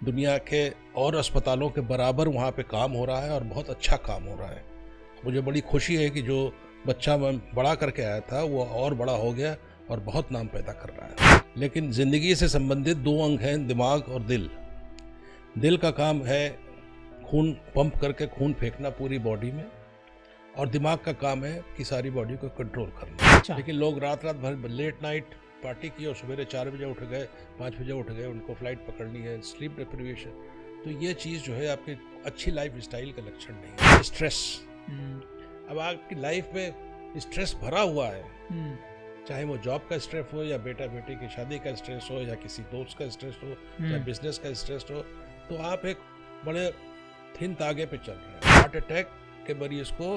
दुनिया के और अस्पतालों के बराबर वहाँ पे काम हो रहा है और बहुत अच्छा काम हो रहा है। मुझे बड़ी खुशी है कि जो बच्चा मैं बड़ा करके आया था वो और बड़ा हो गया और बहुत नाम पैदा कर रहा है। लेकिन ज़िंदगी से संबंधित दो अंग हैं, दिमाग और दिल। दिल का काम है खून पंप करके खून फेंकना पूरी बॉडी में, और दिमाग का काम है कि सारी बॉडी को कंट्रोल करना। लेकिन लोग रात भर लेट नाइट पार्टी की और सवेरे 4 बजे उठ गए, 5 बजे उठ गए, उनको फ्लाइट पकड़नी है, स्लीप डिप्रिवेशन। तो ये चीज़ जो है आपकी अच्छी लाइफ स्टाइल का लक्षण नहीं है। स्ट्रेस, अब आपकी लाइफ में स्ट्रेस भरा हुआ है, चाहे वो जॉब का स्ट्रेस हो या बेटा बेटी की शादी का स्ट्रेस हो या किसी दोस्त का स्ट्रेस हो या बिजनेस का स्ट्रेस हो, तो आप एक बड़े थिन तागे पे चल रहे हैं। हार्ट अटैक के मरीज को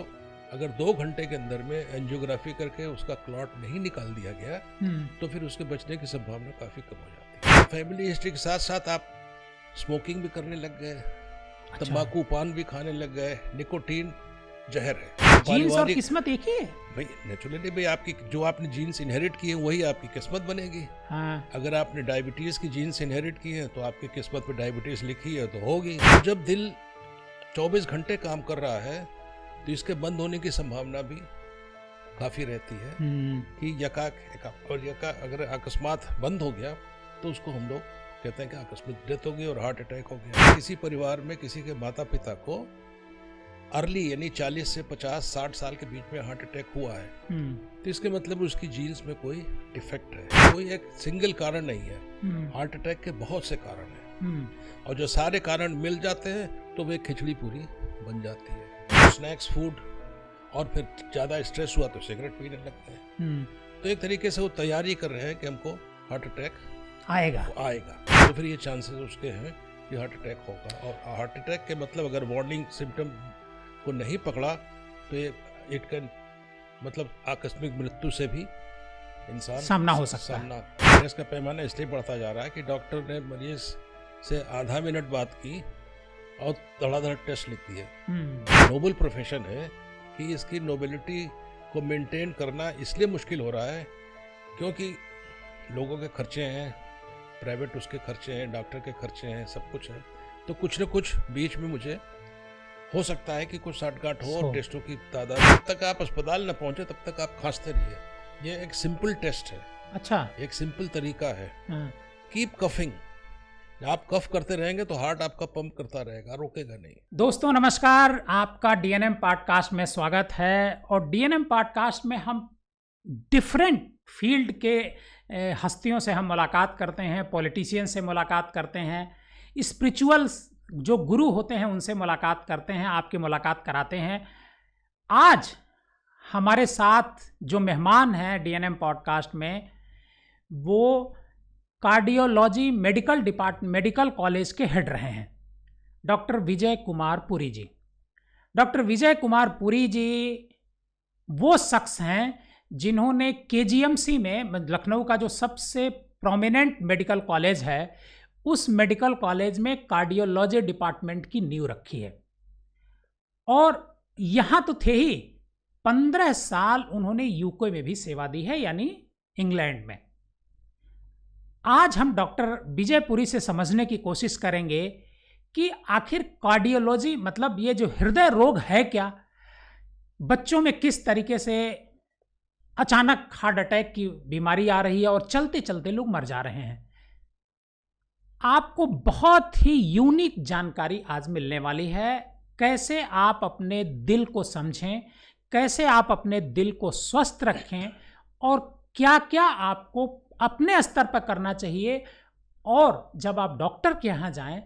अगर 2 घंटे के अंदर में एंजियोग्राफी करके उसका क्लॉट नहीं निकाल दिया गया तो फिर उसके बचने की संभावना काफी कम हो जाती है। फैमिली हिस्ट्री के साथ साथ आप स्मोकिंग भी करने लग गए, तंबाकू पान भी खाने लग गए। निकोटीन जहर है। जीन्स और किस्मत एक ही है भाई, नेचुरली भाई, आपकी जो आपने जीन्स इनहेरिट की है वही आपकी किस्मत बनेगी। हाँ। अगर आपने डायबिटीज की जीन्स इनहेरिट की है तो आपकी किस्मत में डायबिटीज लिखी है तो होगी। जब दिल 24 घंटे काम कर रहा है तो इसके बंद होने की संभावना भी काफी रहती है कि यका अगर अकस्मात बंद हो गया तो उसको हम लोग कहते हैं कि आकस्मिक डेथ हो गई और हार्ट अटैक हो गया। किसी परिवार में किसी के माता पिता को अर्ली यानी 40 से 50-60 साल के बीच में हार्ट अटैक हुआ है तो इसके मतलब उसकी जीन्स में कोई डिफेक्ट है। कोई एक सिंगल कारण नहीं है। हार्ट अटैक के बहुत से कारण हैं और जो सारे कारण मिल जाते हैं तो वे खिचड़ी पूरी बन जाती है। स्नैक्स, फूड, और फिर ज़्यादा स्ट्रेस हुआ तो सिगरेट पीने लगते हैं। तो एक तरीके से वो तैयारी कर रहे हैं कि हमको हार्ट अटैक आएगा तो फिर ये चांसेस उसके हैं कि हार्ट अटैक होगा। और हार्ट अटैक के मतलब अगर वार्निंग सिम्टम को नहीं पकड़ा तो ये इट कैन मतलब आकस्मिक मृत्यु से भी इंसान सामना हो सकता है। स्ट्रेस का पैमाना इसलिए बढ़ता जा रहा है कि डॉक्टर ने मरीज से आधा मिनट बात की और धड़ाधड़ टेस्ट लिख दिए। नोबल प्रोफेशन है कि इसकी नोबेलिटी को मेंटेन करना इसलिए मुश्किल हो रहा है क्योंकि लोगों के खर्चे हैं, प्राइवेट उसके खर्चे हैं, डॉक्टर के खर्चे हैं, सब कुछ है। तो कुछ न कुछ बीच में मुझे हो सकता है कि कुछ साठगांठ हो और टेस्टों की तादाद, जब तक आप अस्पताल न पहुंचे तब तक आप खांसते रहिए। ये एक सिंपल टेस्ट है। अच्छा, एक सिंपल तरीका है। कीप कफिंग, आप कफ करते रहेंगे तो हार्ट आपका पंप करता रहेगा, रोकेगा नहीं। दोस्तों नमस्कार, आपका डीएनएम पॉडकास्ट में स्वागत है। और डीएनएम पॉडकास्ट में हम डिफरेंट फील्ड के हस्तियों से हम मुलाकात करते हैं, पॉलिटिशियन से मुलाकात करते हैं, स्पिरिचुअल जो गुरु होते हैं उनसे मुलाकात करते हैं, आपकी मुलाकात कराते हैं। आज हमारे साथ जो मेहमान हैं डीएनएम पॉडकास्ट में, वो कार्डियोलॉजी मेडिकल कॉलेज के हेड रहे हैं, डॉक्टर विजय कुमार पुरी जी। डॉक्टर विजय कुमार पुरी जी वो शख्स हैं जिन्होंने केजीएमसी में, लखनऊ का जो सबसे प्रोमिनेंट मेडिकल कॉलेज है, उस मेडिकल कॉलेज में कार्डियोलॉजी डिपार्टमेंट की नींव रखी है। और यहाँ तो थे ही, 15 साल उन्होंने यूके में भी सेवा दी है, यानी इंग्लैंड में। आज हम डॉक्टर विजय पुरी से समझने की कोशिश करेंगे कि आखिर कार्डियोलॉजी मतलब ये जो हृदय रोग है क्या, बच्चों में किस तरीके से अचानक हार्ट अटैक की बीमारी आ रही है और चलते चलते लोग मर जा रहे हैं। आपको बहुत ही यूनिक जानकारी आज मिलने वाली है। कैसे आप अपने दिल को समझें, कैसे आप अपने दिल को स्वस्थ रखें और क्या क्या आपको अपने स्तर पर करना चाहिए, और जब आप डॉक्टर के यहाँ जाएं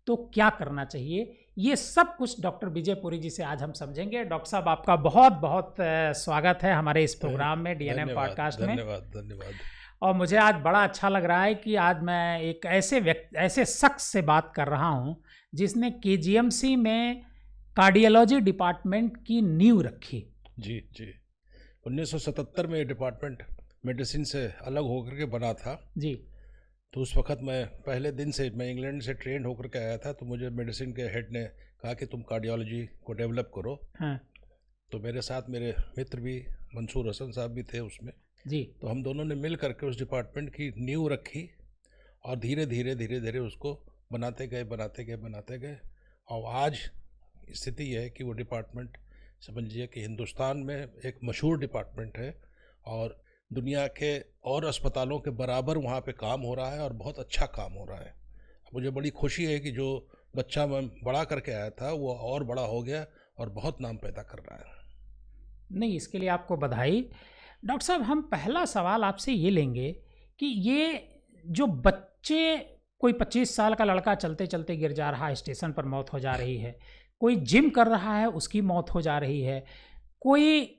तो क्या करना चाहिए, ये सब कुछ डॉक्टर विजय पुरी जी से आज हम समझेंगे। डॉक्टर साहब, आपका बहुत बहुत स्वागत है हमारे इस प्रोग्राम में, डीएनएम पॉडकास्ट में। धन्यवाद। और मुझे आज बड़ा अच्छा लग रहा है कि आज मैं एक ऐसे शख्स से बात कर रहा हूँ जिसने केजीएमसी में कार्डियोलॉजी डिपार्टमेंट की नींव रखी। जी 1977 में ये डिपार्टमेंट मेडिसिन से अलग होकर के बना था जी। तो उस वक्त मैं पहले दिन से, मैं इंग्लैंड से ट्रेंड होकर के आया था, तो मुझे मेडिसिन के हेड ने कहा कि तुम कार्डियोलॉजी को डेवलप करो। हाँ। तो मेरे साथ मेरे मित्र भी, मंसूर हसन साहब भी थे उसमें, जी। तो हम दोनों ने मिल करके उस डिपार्टमेंट की नींव रखी और धीरे धीरे उसको बनाते गए और आज स्थिति यह है कि वो डिपार्टमेंट समझिए कि हिंदुस्तान में एक मशहूर डिपार्टमेंट है और दुनिया के और अस्पतालों के बराबर वहाँ पे काम हो रहा है और बहुत अच्छा काम हो रहा है। मुझे बड़ी खुशी है कि जो बच्चा मैं बड़ा करके आया था वो और बड़ा हो गया और बहुत नाम पैदा कर रहा है। नहीं, इसके लिए आपको बधाई। डॉक्टर साहब, हम पहला सवाल आपसे ये लेंगे कि ये जो बच्चे, कोई 25 साल का लड़का चलते चलते गिर जा रहा है, स्टेशन पर मौत हो जा रही है, कोई जिम कर रहा है उसकी मौत हो जा रही है, कोई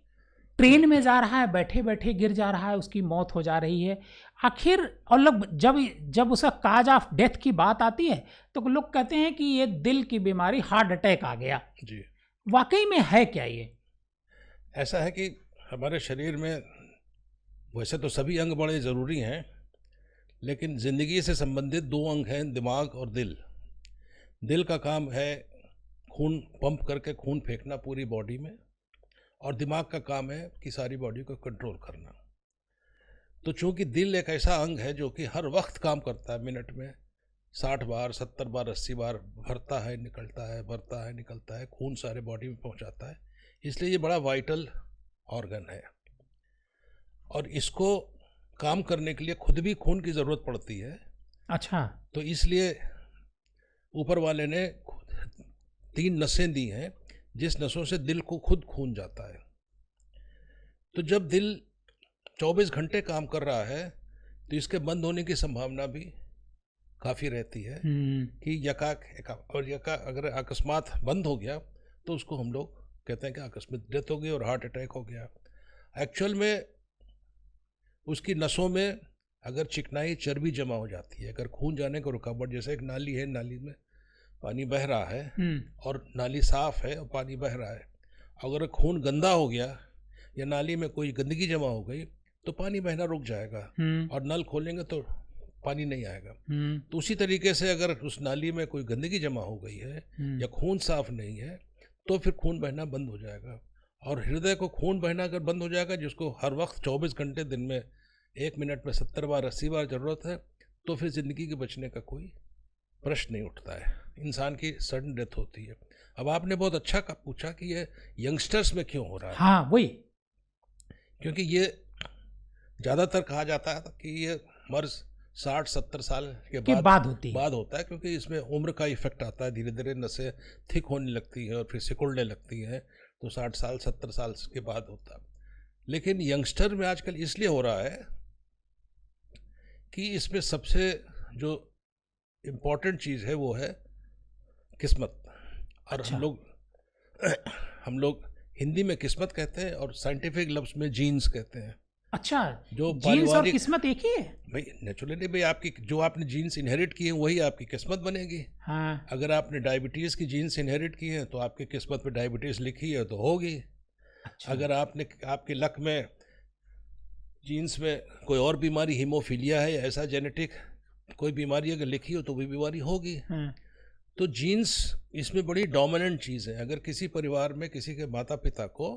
ट्रेन में जा रहा है बैठे बैठे गिर जा रहा है उसकी मौत हो जा रही है, आखिर और लोग जब उसका काज ऑफ डेथ की बात आती है तो लोग कहते हैं कि ये दिल की बीमारी, हार्ट अटैक आ गया। जी, वाकई में है क्या ये? ऐसा है कि हमारे शरीर में वैसे तो सभी अंग बड़े ज़रूरी हैं, लेकिन ज़िंदगी से संबंधित दो अंग हैं, दिमाग और दिल। दिल का काम है खून पंप करके खून फेंकना पूरी बॉडी में, और दिमाग का काम है कि सारी बॉडी को कंट्रोल करना। तो चूंकि दिल एक ऐसा अंग है जो कि हर वक्त काम करता है, मिनट में 60 बार 70 बार 80 बार भरता है निकलता है, भरता है निकलता है, खून सारे बॉडी में पहुंचाता है, इसलिए ये बड़ा वाइटल ऑर्गन है और इसको काम करने के लिए खुद भी खून की ज़रूरत पड़ती है। अच्छा। तो इसलिए ऊपर वाले ने 3 नसें दी हैं जिस नसों से दिल को खुद खून जाता है। तो जब दिल 24 घंटे काम कर रहा है तो इसके बंद होने की संभावना भी काफ़ी रहती है कि यका अगर अकस्मात बंद हो गया तो उसको हम लोग कहते हैं कि आकस्मिक डेथ हो गई और हार्ट अटैक हो गया। एक्चुअल में उसकी नसों में अगर चिकनाई चर्बी जमा हो जाती है, अगर खून जाने को रुकावट, जैसे एक नाली है, नाली में पानी बह रहा है और नाली साफ है और पानी बह रहा है, अगर खून गंदा हो गया या नाली में कोई गंदगी जमा हो गई तो पानी बहना रुक जाएगा और नल खोलेंगे तो पानी नहीं आएगा। तो उसी तरीके से अगर उस नाली में कोई गंदगी जमा हो गई है या खून साफ नहीं है तो फिर खून बहना बंद हो जाएगा। और हृदय को खून बहना अगर बंद हो जाएगा, जिसको हर वक्त 24 घंटे दिन में 1 मिनट में 70 बार 80 बार ज़रूरत है, तो फिर ज़िंदगी के बचने का कोई प्रश्न नहीं उठता है, इंसान की सडन डेथ होती है। अब आपने बहुत अच्छा पूछा कि ये यंगस्टर्स में क्यों हो रहा है। हाँ, वही, क्योंकि ये ज़्यादातर कहा जाता है कि ये मर्ज 60-70 साल के बाद होता है, क्योंकि इसमें उम्र का इफेक्ट आता है, धीरे धीरे नसें थिक होने लगती हैं और फिर सिकुड़ने लगती हैं, तो 60 साल 70 साल के बाद होता है। लेकिन यंगस्टर में आजकल इसलिए हो रहा है कि इसमें सबसे जो इम्पोर्टेंट चीज़ है वो है किस्मत। और अच्छा। हम लोग हिंदी में किस्मत कहते हैं और साइंटिफिक लफ्ज़ में जीन्स कहते हैं। अच्छा, जो जीन्स और किस्मत एक ही है? भाई नेचुरली भाई, आपकी जो आपने जीन्स इनहेरिट की है वही आपकी किस्मत बनेगी। हाँ। अगर आपने डायबिटीज़ की जीन्स इनहेरिट की है तो आपकी किस्मत में डायबिटीज़ लिखी है तो होगी। अच्छा। अगर आपके लक में जीन्स में कोई और बीमारी, हीमोफीलिया है, ऐसा जेनेटिक कोई बीमारी अगर लिखी हो तो भी बीमारी होगी। तो जीन्स इसमें बड़ी डोमिनेंट चीज़ है। अगर किसी परिवार में किसी के माता पिता को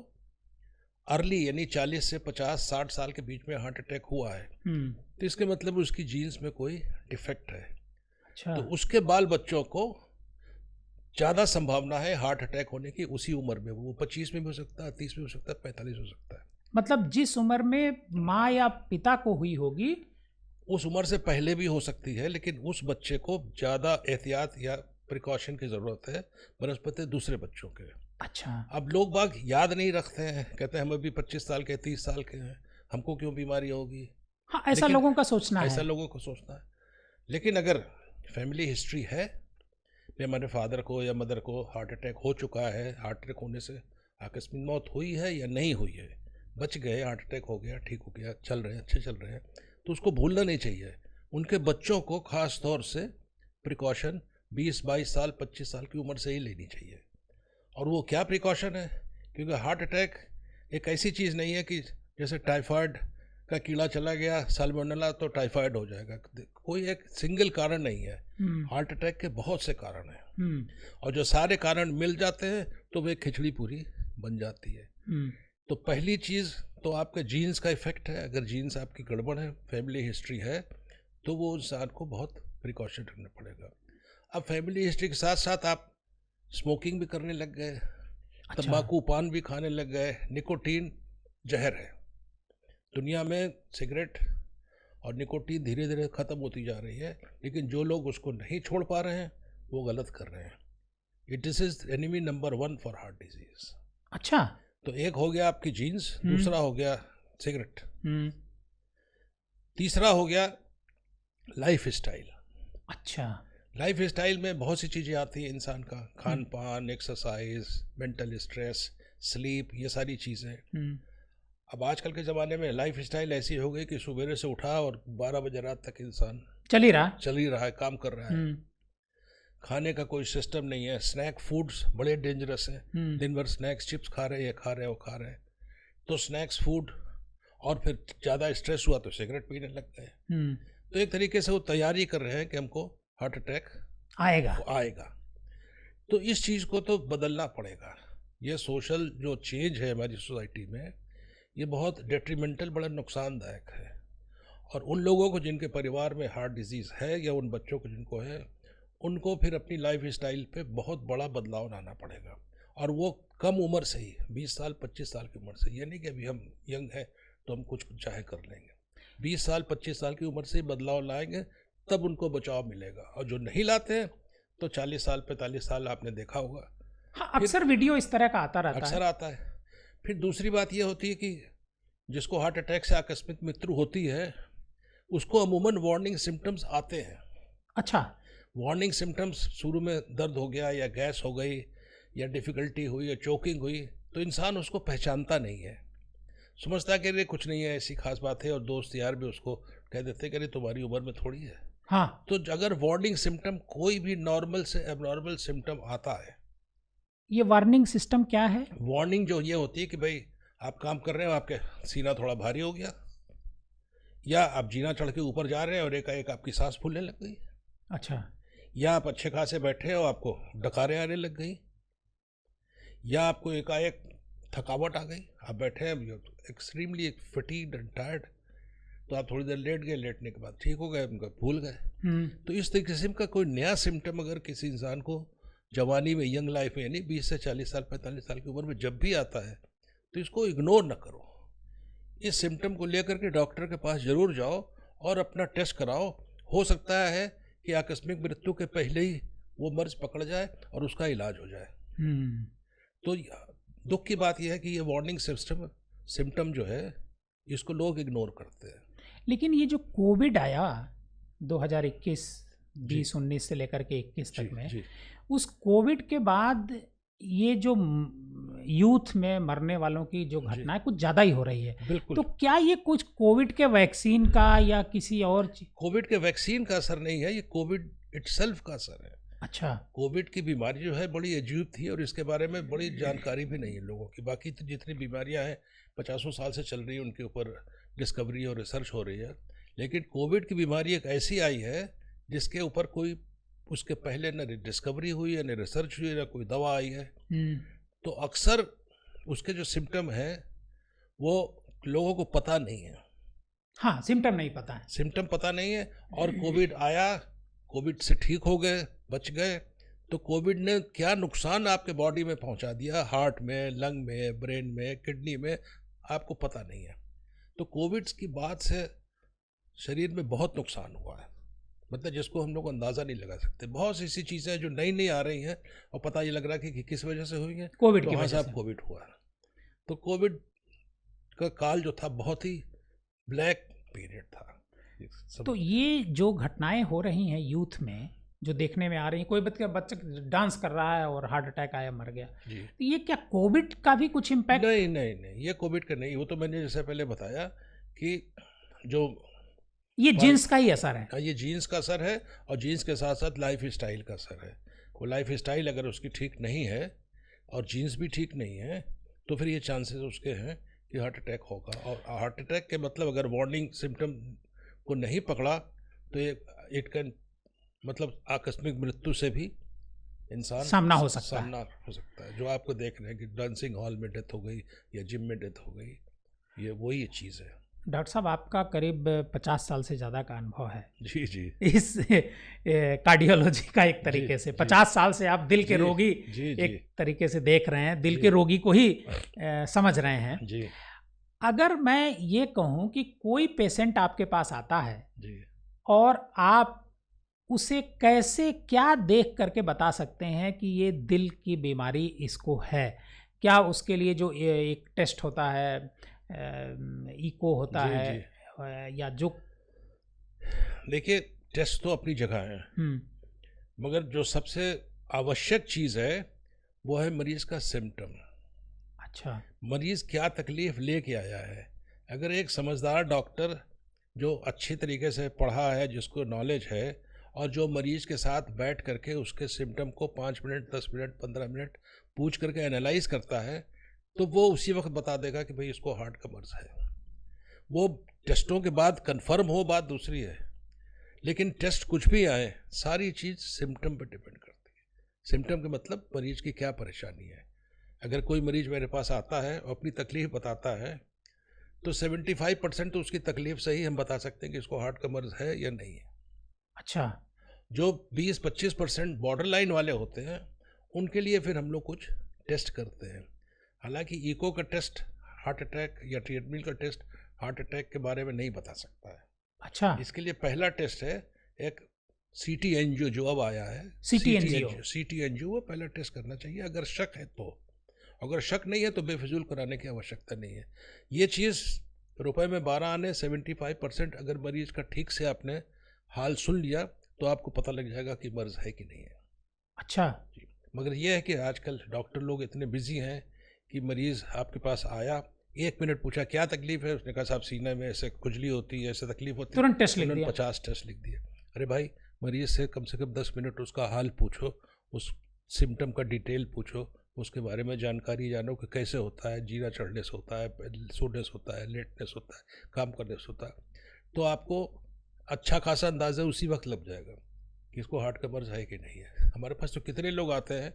अर्ली यानी 40 से 50-60 साल के बीच में हार्ट अटैक हुआ है तो इसके मतलब उसकी जीन्स में कोई डिफेक्ट है। अच्छा। तो उसके बाल बच्चों को ज़्यादा संभावना है हार्ट अटैक होने की उसी उम्र में। वो 25 में भी हो सकता है, 30 में हो सकता है, 45 हो सकता है। मतलब जिस उम्र में माँ या पिता को हुई होगी उस उम्र से पहले भी हो सकती है, लेकिन उस बच्चे को ज़्यादा एहतियात या प्रिकॉशन की ज़रूरत है बनस्पति दूसरे बच्चों के। अच्छा। अब लोग बाग याद नहीं रखते हैं, कहते हैं हम अभी 25 साल के 30 साल के हैं, हमको क्यों बीमारी होगी। हाँ, ऐसा लोगों का सोचना है। ऐसा लोगों को सोचना है। लेकिन अगर फैमिली हिस्ट्री है कि हमारे फादर को या मदर को हार्ट अटैक हो चुका है, हार्ट अटैक होने से आकस्मिक मौत हुई है या नहीं हुई है, बच गए, हार्ट अटैक हो गया, ठीक हो गया, चल रहे हैं, अच्छे चल रहे हैं, तो उसको भूलना नहीं चाहिए। उनके बच्चों को ख़ास तौर से प्रिकॉशन 20-22 साल 25 साल की उम्र से ही लेनी चाहिए। और वो क्या प्रिकॉशन है, क्योंकि हार्ट अटैक एक ऐसी चीज़ नहीं है कि जैसे टाइफाइड का कीड़ा चला गया, साल्मोनेला तो टाइफाइड हो जाएगा। कोई एक सिंगल कारण नहीं है, हार्ट अटैक के बहुत से कारण हैं और जो सारे कारण मिल जाते हैं तो वे खिचड़ी पूरी बन जाती है। तो पहली चीज़ तो आपके जीन्स का इफेक्ट है। अगर जीन्स आपकी गड़बड़ है, फैमिली हिस्ट्री है, तो वो इंसान को बहुत प्रिकॉशन रखना पड़ेगा। अब फैमिली हिस्ट्री के साथ साथ आप स्मोकिंग भी करने लग गए, अच्छा। तंबाकू पान भी खाने लग गए। निकोटीन जहर है। दुनिया में सिगरेट और निकोटीन धीरे धीरे ख़त्म होती जा रही है, लेकिन जो लोग उसको नहीं छोड़ पा रहे हैं वो गलत कर रहे हैं। It is enemy number 1 for heart disease. अच्छा। तो एक हो गया आपकी जीन्स, दूसरा हो गया सिगरेट, तीसरा हो गया लाइफ स्टाइल। अच्छा। लाइफ स्टाइल में बहुत सी चीज़ें आती हैं इंसान का, खान पान, एक्सरसाइज, मेंटल स्ट्रेस, स्लीप, ये सारी चीज़ें। अब आजकल के ज़माने में लाइफ स्टाइल ऐसी हो गई कि सुबह से उठा और 12 बजे रात तक इंसान चल ही रहा है, काम कर रहा है। खाने का कोई सिस्टम नहीं है। स्नैक फूड्स बड़े डेंजरस हैं। दिन भर स्नैक्स, चिप्स खा रहे हैं, ये खा रहे हैं, वो खा रहे हैं। तो स्नैक्स फूड, और फिर ज़्यादा स्ट्रेस हुआ तो सिगरेट पीने लग गए। तो एक तरीके से वो तैयारी कर रहे हैं कि हमको हार्ट अटैक आएगा। तो इस चीज़ को तो बदलना पड़ेगा। ये सोशल जो चेंज है हमारी सोसाइटी में, ये बहुत डेट्रीमेंटल, बड़ा नुकसानदायक है। और उन लोगों को जिनके परिवार में हार्ट डिजीज़ है, या उन बच्चों को जिनको है, उनको फिर अपनी लाइफ स्टाइल पे बहुत बड़ा बदलाव लाना पड़ेगा। और वो कम उम्र से ही, 20 साल 25 साल की उम्र से। ये नहीं कि अभी हम यंग हैं तो हम कुछ चाहे कर लेंगे। 20 साल 25 साल की उम्र से बदलाव लाएंगे, तब उनको बचाव मिलेगा। और जो नहीं लाते हैं तो 40 साल 45 साल आपने देखा होगा। हाँ, अक्सर वीडियो इस तरह का आता रहता है। अक्सर आता है। फिर दूसरी बात ये होती है कि जिसको हार्ट अटैक से आकस्मिक मृत्यु होती है, उसको अमूमन वार्निंग सिम्टम्स आते हैं। अच्छा। वार्निंग सिम्टम्स शुरू में दर्द हो गया, या गैस हो गई, या डिफ़िकल्टी हुई, या चोकिंग हुई, तो इंसान उसको पहचानता नहीं है, समझता कि अरे कुछ नहीं है, ऐसी खास बात है। और दोस्त यार भी उसको कह देते कि अरे तुम्हारी उम्र में थोड़ी है। हाँ। तो अगर वार्निंग सिम्टम, कोई भी नॉर्मल से एबनॉर्मल सिम्टम आता है, ये वार्निंग सिस्टम क्या है? वार्निंग जो ये होती है कि भाई आप काम कर रहे हो, आपके सीना थोड़ा भारी हो गया, या आप जीना चढ़ के ऊपर जा रहे हैं और एकाएक आपकी सांस फूलने लग गई। अच्छा। या आप अच्छे खासे बैठे हो, आपको डकारें आने लग गई, या आपको एकाएक थकावट आ गई, आप बैठे हैं एक्सट्रीमली फटीग्ड एंड टायर्ड, तो आप थोड़ी देर लेट गए, लेटने के बाद ठीक हो गए, उनका भूल गए। तो इस किस्म का कोई नया सिम्टम अगर किसी इंसान को जवानी में, यंग लाइफ में, यानी 20 से 40 साल 45 साल की उम्र में जब भी आता है, तो इसको इग्नोर न करो। इस सिम्टम को लेकर के डॉक्टर के पास ज़रूर जाओ और अपना टेस्ट कराओ। हो सकता है कि आकस्मिक मृत्यु के पहले ही वो मर्ज पकड़ जाए और उसका इलाज हो जाए। तो दुख की बात यह है कि ये वार्निंग सिम्टम जो है, इसको लोग इग्नोर करते हैं। लेकिन ये जो कोविड आया 2021, 2019 से लेकर के 21 तक में, उस कोविड के बाद ये जो यूथ में मरने वालों की जो घटना है कुछ ज़्यादा ही हो रही है। बिल्कुल। तो क्या ये कुछ कोविड के वैक्सीन का या किसी और कोविड के वैक्सीन का असर नहीं है, ये कोविड इटसेल्फ का असर है। अच्छा। कोविड की बीमारी जो है बड़ी अजीब थी, और इसके बारे में बड़ी जानकारी भी नहीं है लोगों की। बाकी तो जितनी बीमारियां हैं 50 साल से चल रही है, उनके ऊपर डिस्कवरी और रिसर्च हो रही है। लेकिन कोविड की बीमारी एक ऐसी आई है जिसके ऊपर कोई उसके पहले न डिस्कवरी हुई है, न रिसर्च हुई है, न कोई दवा आई है। तो अक्सर उसके जो सिम्टम है वो लोगों को पता नहीं है। हाँ, सिम्टम नहीं पता है। सिम्टम पता नहीं है। और कोविड आया, कोविड से ठीक हो गए, बच गए, तो कोविड ने क्या नुकसान आपके बॉडी में पहुंचा दिया, हार्ट में, लंग में, ब्रेन में, किडनी में, आपको पता नहीं है। तो कोविड की बाद से शरीर में बहुत नुकसान हुआ है, मतलब जिसको हम लोग अंदाज़ा नहीं लगा सकते। बहुत सी ऐसी चीज़ें जो नई नई आ रही हैं और पता ये लग रहा है कि किस वजह से हुई है, कोविड तो की हाँ वजह साहब से। कोविड हुआ। तो कोविड का काल जो था बहुत ही ब्लैक पीरियड था। तो ये जो घटनाएं हो रही हैं यूथ में, जो देखने में आ रही हैं, कोई बच्चा डांस कर रहा है और हार्ट अटैक आया, मर गया, तो ये क्या कोविड का भी कुछ इम्पैक्ट? नहीं नहीं नहीं, ये कोविड का नहीं। वो तो मैंने जैसे पहले बताया कि जो ये जीन्स का ही असर है। ये जीन्स का असर है, और जीन्स के साथ साथ लाइफ स्टाइल का असर है। वो लाइफ स्टाइल अगर उसकी ठीक नहीं है और जीन्स भी ठीक नहीं है, तो फिर ये चांसेस उसके हैं कि हार्ट अटैक होगा। और हार्ट अटैक के मतलब अगर वार्निंग सिम्टम को नहीं पकड़ा तो ये इट कैन, मतलब आकस्मिक मृत्यु से भी इंसान सामना हो सकता है। जो आपको देख रहे हैं कि डांसिंग हॉल में डेथ हो गई या जिम में डेथ हो गई। ये वही चीज़ है। डॉक्टर साहब, आपका करीब 50 साल से ज़्यादा का अनुभव है जी जी इस कार्डियोलॉजी का। एक तरीके से 50 साल से आप दिल के रोगी एक तरीके से देख रहे हैं, दिल के रोगी को ही समझ रहे हैं जी। अगर मैं ये कहूँ कि कोई पेशेंट आपके पास आता है जी, और आप उसे कैसे, क्या देख करके बता सकते हैं कि ये दिल की बीमारी इसको है? क्या उसके लिए जो एक टेस्ट होता है, इको होता जी, है, जी। या जो, देखिए, टेस्ट तो अपनी जगह है, मगर जो सबसे आवश्यक चीज़ है वो है मरीज का सिम्टम। अच्छा, मरीज क्या तकलीफ लेके आया है। अगर एक समझदार डॉक्टर जो अच्छी तरीके से पढ़ा है, जिसको नॉलेज है, और जो मरीज के साथ बैठ करके उसके सिम्टम को 5 मिनट, 10 मिनट, 15 मिनट पूछ करके एनालाइज करता है, तो वो उसी वक्त बता देगा कि भाई इसको हार्ट का मर्ज है। वो टेस्टों के बाद कंफर्म हो, बात दूसरी है, लेकिन टेस्ट कुछ भी आए, सारी चीज़ सिम्टम पर डिपेंड करती है। सिम्टम का मतलब मरीज की क्या परेशानी है। अगर कोई मरीज मेरे पास आता है और अपनी तकलीफ बताता है, तो 75% तो उसकी तकलीफ से ही हम बता सकते हैं कि इसको हार्ट का मर्ज है या नहीं है। अच्छा, जो 20-25% बॉर्डर लाइन वाले होते हैं, उनके लिए फिर हम लोग कुछ टेस्ट करते हैं। हालांकि इको का टेस्ट हार्ट अटैक या ट्रेडमिल का टेस्ट हार्ट अटैक के बारे में नहीं बता सकता है। अच्छा, इसके लिए पहला टेस्ट है एक सीटी एंजियो, जो अब आया है, सीटी एंजियो। सीटी एंजियो, वो पहला टेस्ट करना चाहिए अगर शक है तो। अगर शक नहीं है तो बेफिजूल कराने की आवश्यकता नहीं है। ये चीज़ रुपए में 12 आने, 75% अगर मरीज का ठीक से आपने हाल सुन लिया तो आपको पता लग जाएगा कि मर्ज है कि नहीं है। अच्छा जी, मगर ये है कि आजकल डॉक्टर लोग इतने बिजी हैं कि मरीज आपके पास आया, 1 मिनट पूछा क्या तकलीफ है, उसने कहा साहब सीने में ऐसे खुजली होती है, ऐसे तकलीफ होती है, तुरंत टेस्ट लिख दिया। 50 टेस्ट लिख दिए। अरे भाई, मरीज से कम 10 मिनट उसका हाल पूछो, उस सिम्टम का डिटेल पूछो, उसके बारे में जानकारी जानो कि कैसे होता है, जीरा चढ़ने से होता है, सोने से होता है, लेटने से होता है, काम करने से होता है, तो आपको अच्छा खासा अंदाज़ा उसी वक्त लग जाएगा कि इसको हार्ट का मर्ज है कि नहीं है। हमारे पास तो कितने लोग आते हैं,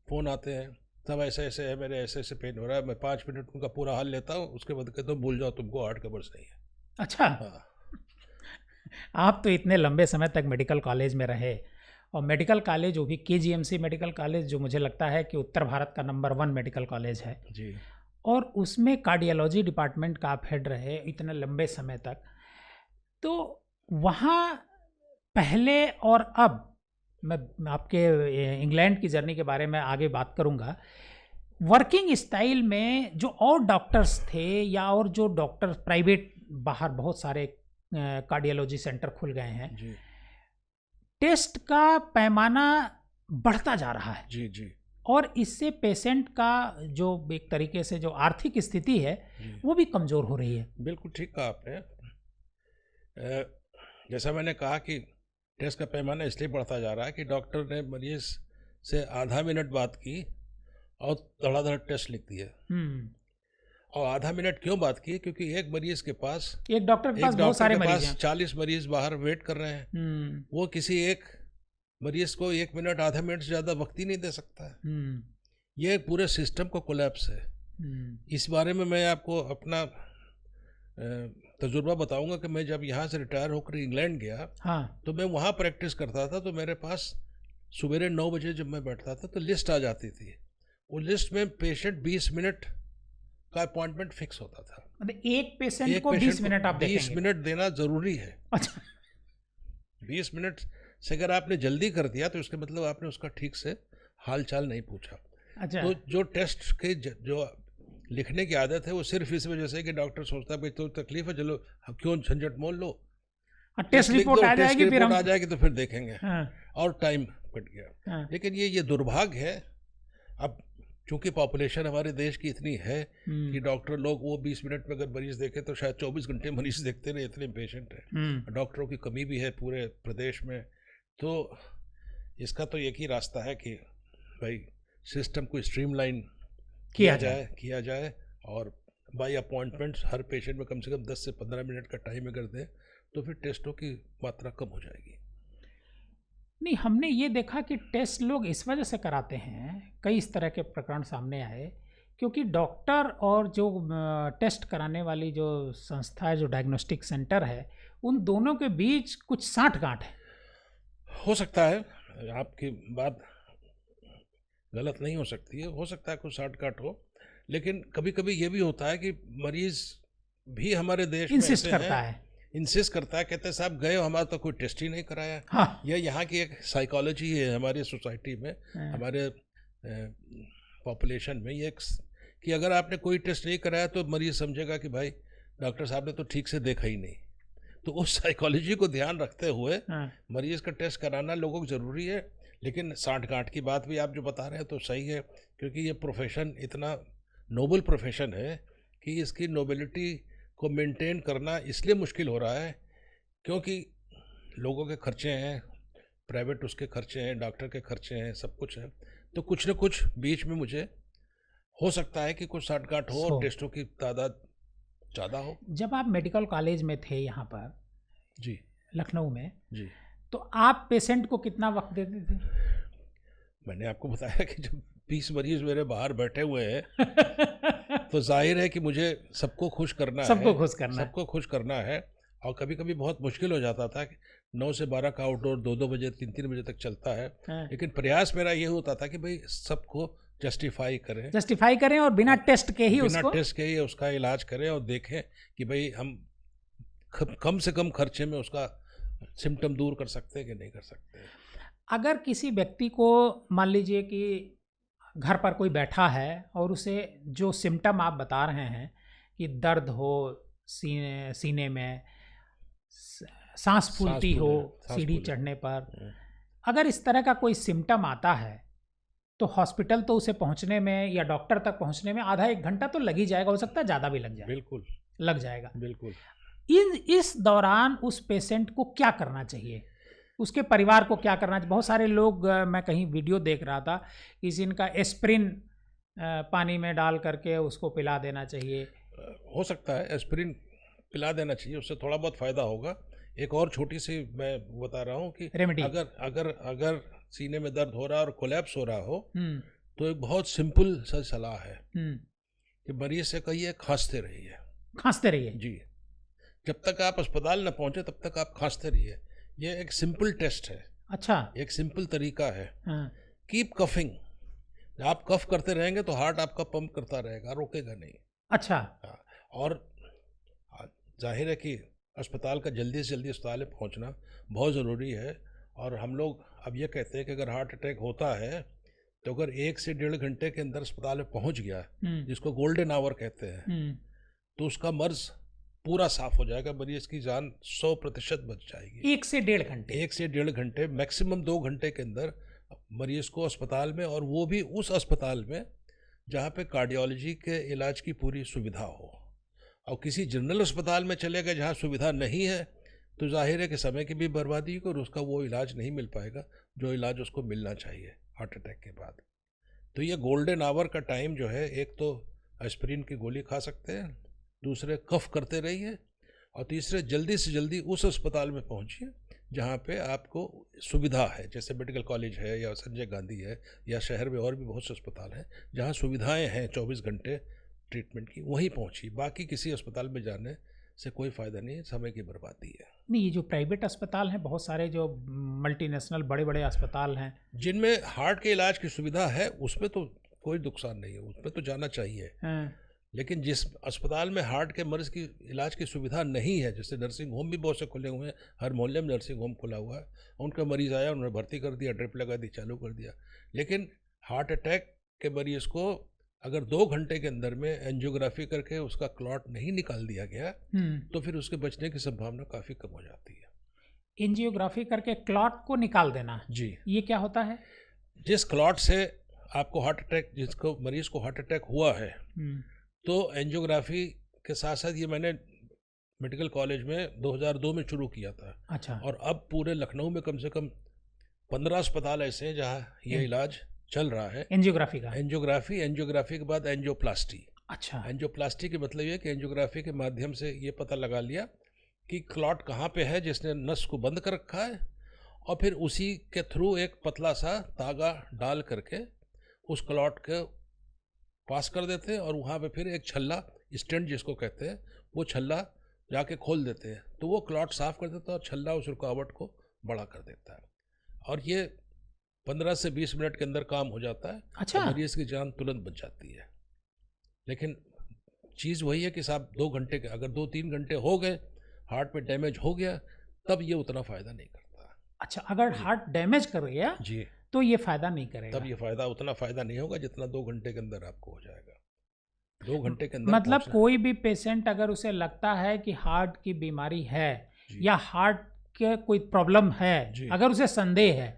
फ़ोन आते हैं, तब ऐसे ऐसे है, मेरे ऐसे ऐसे पेन हो रहा है, मैं 5 मिनट उनका पूरा हाल लेता हूँ, उसके बाद कहता हूँ भूल जाओ, तुमको हार्ट का मर्ज नहीं है। अच्छा, हाँ। आप तो इतने लंबे समय तक मेडिकल कॉलेज में रहे, और मेडिकल कॉलेज, वो भी केजीएमसी मेडिकल कॉलेज, जो मुझे लगता है कि उत्तर भारत का नंबर 1 मेडिकल कॉलेज है जी। और उसमें कार्डियोलॉजी डिपार्टमेंट का आप हेड रहे इतने लंबे समय तक, तो वहाँ पहले और अब, मैं आपके इंग्लैंड की जर्नी के बारे में आगे बात करूँगा, वर्किंग स्टाइल में जो और डॉक्टर्स थे या और जो डॉक्टर प्राइवेट बाहर बहुत सारे कार्डियोलॉजी सेंटर खुल गए हैं, जी टेस्ट का पैमाना बढ़ता जा रहा है जी जी और इससे पेशेंट का जो एक तरीके से जो आर्थिक स्थिति है जी, वो भी कमज़ोर हो रही है। बिल्कुल ठीक कहा आपने। जैसा मैंने कहा कि टेस्ट का पैमाना इसलिए बढ़ता जा रहा है कि डॉक्टर ने मरीज से आधा मिनट बात की और धड़ाधड़ टेस्ट लिख दिए। और आधा मिनट क्यों बात की? क्योंकि एक मरीज के पास, एक डॉक्टर के पास बहुत सारे मरीज हैं, 40 मरीज बाहर वेट कर रहे हैं। वो किसी एक मरीज को 1 मिनट, आधा मिनट से ज़्यादा वक्त ही नहीं दे सकता है। ये पूरे सिस्टम को कोलैप्स है। इस बारे में मैं आपको अपना तजुर्बा बताऊंगा कि मैं जब यहाँ से रिटायर होकर इंग्लैंड गया, हाँ, तो मैं वहाँ प्रैक्टिस करता था, तो मेरे पास सवेरे 9 बजे जब मैं बैठता था तो लिस्ट आ जाती थी। वो लिस्ट में पेशेंट 20 मिनट का अपॉइंटमेंट फिक्स होता था। मतलब एक पेशेंट को 20 मिनट आप देखेंगे? 20 मिनट देना जरूरी है। अच्छा, 20 मिनट से अगर आपने जल्दी कर दिया तो इसका मतलब आपने उसका ठीक से हाल चाल नहीं पूछा। अच्छा, तो जो टेस्ट के जो लिखने की आदत है वो सिर्फ इस वजह से कि डॉक्टर सोचता है भाई तो तकलीफ है, चलो हम क्यों झंझट मोल लो, टेस्ट रिपोर्ट आ जाएगी, फिर हम आ जाएगी तो फिर देखेंगे। हाँ, और टाइम कट गया। हाँ, लेकिन ये दुर्भाग्य है। अब चूंकि पॉपुलेशन हमारे देश की इतनी है कि डॉक्टर लोग वो 20 मिनट में अगर मरीज देखे तो शायद 24 घंटे मरीज देखते रहे, इतने पेशेंट हैं। डॉक्टरों की कमी भी है पूरे प्रदेश में। तो इसका तो एक ही रास्ता है कि भाई सिस्टम को स्ट्रीमलाइन किया जाए और बाय अपॉइंटमेंट्स हर पेशेंट में कम से कम 10 से 15 मिनट का टाइम अगर दें तो फिर टेस्टों की मात्रा कम हो जाएगी। नहीं, हमने ये देखा कि टेस्ट लोग इस वजह से कराते हैं, कई इस तरह के प्रकरण सामने आए क्योंकि डॉक्टर और जो टेस्ट कराने वाली जो संस्था है, जो डायग्नोस्टिक सेंटर है, उन दोनों के बीच कुछ साठ-गांठ है। हो सकता है, आपकी बात गलत नहीं हो सकती है, हो सकता है कुछ शॉर्टकट हो, लेकिन कभी कभी ये भी होता है कि मरीज भी हमारे देश में इंसिस्ट ऐसे करता हैं, है। इंसिस्ट करता है, कहते हैं साहब गए हो, हमारा तो कोई टेस्ट ही नहीं कराया। हाँ। यह यहाँ की एक साइकोलॉजी है हमारी सोसाइटी में, हाँ। हमारे पॉपुलेशन में, ये कि अगर आपने कोई टेस्ट नहीं कराया तो मरीज समझेगा कि भाई डॉक्टर साहब ने तो ठीक से देखा ही नहीं। तो उस साइकोलॉजी को ध्यान रखते हुए हाँ। मरीज का टेस्ट कराना लोगों को ज़रूरी है। लेकिन साठ गांठ की बात भी आप जो बता रहे हैं तो सही है, क्योंकि ये प्रोफेशन इतना नोबल प्रोफेशन है कि इसकी नोबेलिटी को मेंटेन करना इसलिए मुश्किल हो रहा है क्योंकि लोगों के खर्चे हैं, प्राइवेट उसके खर्चे हैं, डॉक्टर के खर्चे हैं, सब कुछ है। तो कुछ न कुछ बीच में मुझे हो सकता है कि कुछ साठ गांठ हो और टेस्टों की तादाद ज़्यादा हो। जब आप मेडिकल कॉलेज में थे यहाँ पर जी लखनऊ में, जी, तो आप पेशेंट को कितना वक्त देते थे? मैंने आपको बताया कि जब 20 मरीज मेरे बाहर बैठे हुए हैं तो जाहिर है कि मुझे सबको खुश करना है, सबको खुश करना है। और कभी कभी बहुत मुश्किल हो जाता था कि 9 से 12 का आउटडोर 2-2 बजे 3-3 बजे तक चलता है। लेकिन प्रयास मेरा ये होता था कि भाई सबको जस्टिफाई करें और बिना टेस्ट के ही उसका इलाज करें और देखें कि भाई हम कम से कम खर्चे में उसका सिम्टम दूर कर सकते हैं कि नहीं कर सकते। अगर किसी व्यक्ति को मान लीजिए कि घर पर कोई बैठा है और उसे जो सिम्टम आप बता रहे हैं कि दर्द हो सीने में, सांस फूलती हो सीढ़ी चढ़ने पर, अगर इस तरह का कोई सिम्टम आता है तो हॉस्पिटल तो उसे पहुंचने में या डॉक्टर तक पहुंचने में आधा 1 घंटा तो लग ही जाएगा, हो सकता है ज़्यादा भी लग जाए। बिल्कुल लग जाएगा। बिल्कुल। इस दौरान उस पेशेंट को क्या करना चाहिए, उसके परिवार को क्या करना चाहिए? बहुत सारे लोग, मैं कहीं वीडियो देख रहा था, किसी इनका एस्प्रिन पानी में डाल करके उसको पिला देना चाहिए। हो सकता है एस्प्रिन पिला देना चाहिए, उससे थोड़ा बहुत फ़ायदा होगा। एक और छोटी सी मैं बता रहा हूँ कि रेमेडी, अगर सीने में दर्द हो रहा है और कोलैप्स हो रहा हो तो एक बहुत सिंपल सा सलाह है कि मरीज से कहिए खांसते रहिए जी। जब तक आप अस्पताल न पहुंचे तब तक आप खांसते रहिए। ये एक सिंपल टेस्ट है। अच्छा, एक सिंपल तरीका है। कीप कफिंग, आप कफ करते रहेंगे तो हार्ट आपका पंप करता रहेगा, रोकेगा नहीं। अच्छा। और जाहिर है कि अस्पताल का जल्दी से जल्दी अस्पताल में पहुंचना बहुत ज़रूरी है। और हम लोग अब ये कहते हैं कि अगर हार्ट अटैक होता है तो अगर 1 से 1.5 घंटे के अंदर अस्पताल में पहुंच गया, जिसको गोल्डन आवर कहते हैं, तो उसका मर्ज पूरा साफ हो जाएगा, मरीज की जान 100% बच जाएगी। 1 से 1.5 घंटे, 1 से 1.5 घंटे, मैक्सिमम 2 घंटे के अंदर मरीज को अस्पताल में, और वो भी उस अस्पताल में जहाँ पे कार्डियोलॉजी के इलाज की पूरी सुविधा हो। और किसी जनरल अस्पताल में चले गए जहाँ सुविधा नहीं है तो जाहिर है कि समय की भी बर्बादी होगी और उसका वो इलाज नहीं मिल पाएगा जो इलाज उसको मिलना चाहिए हार्ट अटैक के बाद। तो ये गोल्डन आवर का टाइम जो है, एक तो एस्पिरिन की गोली खा सकते हैं, दूसरे कफ करते रहिए, और तीसरे जल्दी से जल्दी उस अस्पताल में पहुंचिए जहाँ पे आपको सुविधा है, जैसे मेडिकल कॉलेज है या संजय गांधी है, या शहर में और भी बहुत से अस्पताल हैं जहाँ सुविधाएं हैं 24 घंटे ट्रीटमेंट की, वहीं पहुंची। बाकी किसी अस्पताल में जाने से कोई फ़ायदा नहीं है, समय की बर्बादी है। नहीं, ये जो प्राइवेट अस्पताल हैं, बहुत सारे जो मल्टीनेशनल बड़े बड़े अस्पताल हैं जिनमें हार्ट के इलाज की सुविधा है, उसमें तो कोई नुकसान नहीं है, उसमें तो जाना चाहिए। लेकिन जिस अस्पताल में हार्ट के मरीज की इलाज की सुविधा नहीं है, जैसे नर्सिंग होम भी बहुत से खुले हुए हैं, हर मोहल्ले में नर्सिंग होम खुला हुआ है, उनका मरीज़ आया, उन्होंने भर्ती कर दिया, ड्रिप लगा दी, चालू कर दिया। लेकिन हार्ट अटैक के मरीज़ को अगर 2 घंटे के अंदर में एंजियोग्राफी करके उसका क्लॉट नहीं निकाल दिया गया तो फिर उसके बचने की संभावना काफ़ी कम हो जाती है। एंजियोग्राफी करके क्लॉट को निकाल देना जी, ये क्या होता है? जिस क्लॉट से आपको हार्ट अटैक, जिसको मरीज को हार्ट अटैक हुआ है, तो एंजियोग्राफी के साथ साथ, ये मैंने मेडिकल कॉलेज में 2002 में शुरू किया था। अच्छा। और अब पूरे लखनऊ में कम से कम 15 अस्पताल ऐसे हैं जहाँ ये इलाज चल रहा है एंजियोग्राफी का। एंजियोग्राफी के बाद एंजियोप्लास्टी। अच्छा। एंजियोप्लास्टी के मतलब ये कि एंजियोग्राफी के माध्यम से ये पता लगा लिया कि क्लॉट कहाँ पे है जिसने नस को बंद कर रखा है, और फिर उसी के थ्रू एक पतला सा तागा डाल करके उस क्लॉट के पास कर देते हैं और वहाँ पे फिर एक छल्ला, स्टेंट जिसको कहते हैं, वो छल्ला जाके खोल देते हैं, तो वो क्लॉट साफ कर देता है और छल्ला उस रुकावट को बड़ा कर देता है। और ये 15 से 20 मिनट के अंदर काम हो जाता है। अच्छा। और मरीज की जान तुरंत बच जाती है। लेकिन चीज़ वही है कि साहब 2 घंटे के, अगर 2-3 घंटे हो गए, हार्ट में डैमेज हो गया, तब ये उतना फ़ायदा नहीं करता। अच्छा, अगर हार्ट डैमेज कर गया जी, तो ये फायदा नहीं करेगा। तब ये फ़ायदा उतना फ़ायदा नहीं होगा जितना 2 घंटे के अंदर आपको हो जाएगा। 2 घंटे के अंदर मतलब पहुंचना। कोई भी पेशेंट अगर उसे लगता है कि हार्ट की बीमारी है जी। या हार्ट के कोई प्रॉब्लम है, जी। अगर उसे संदेह है,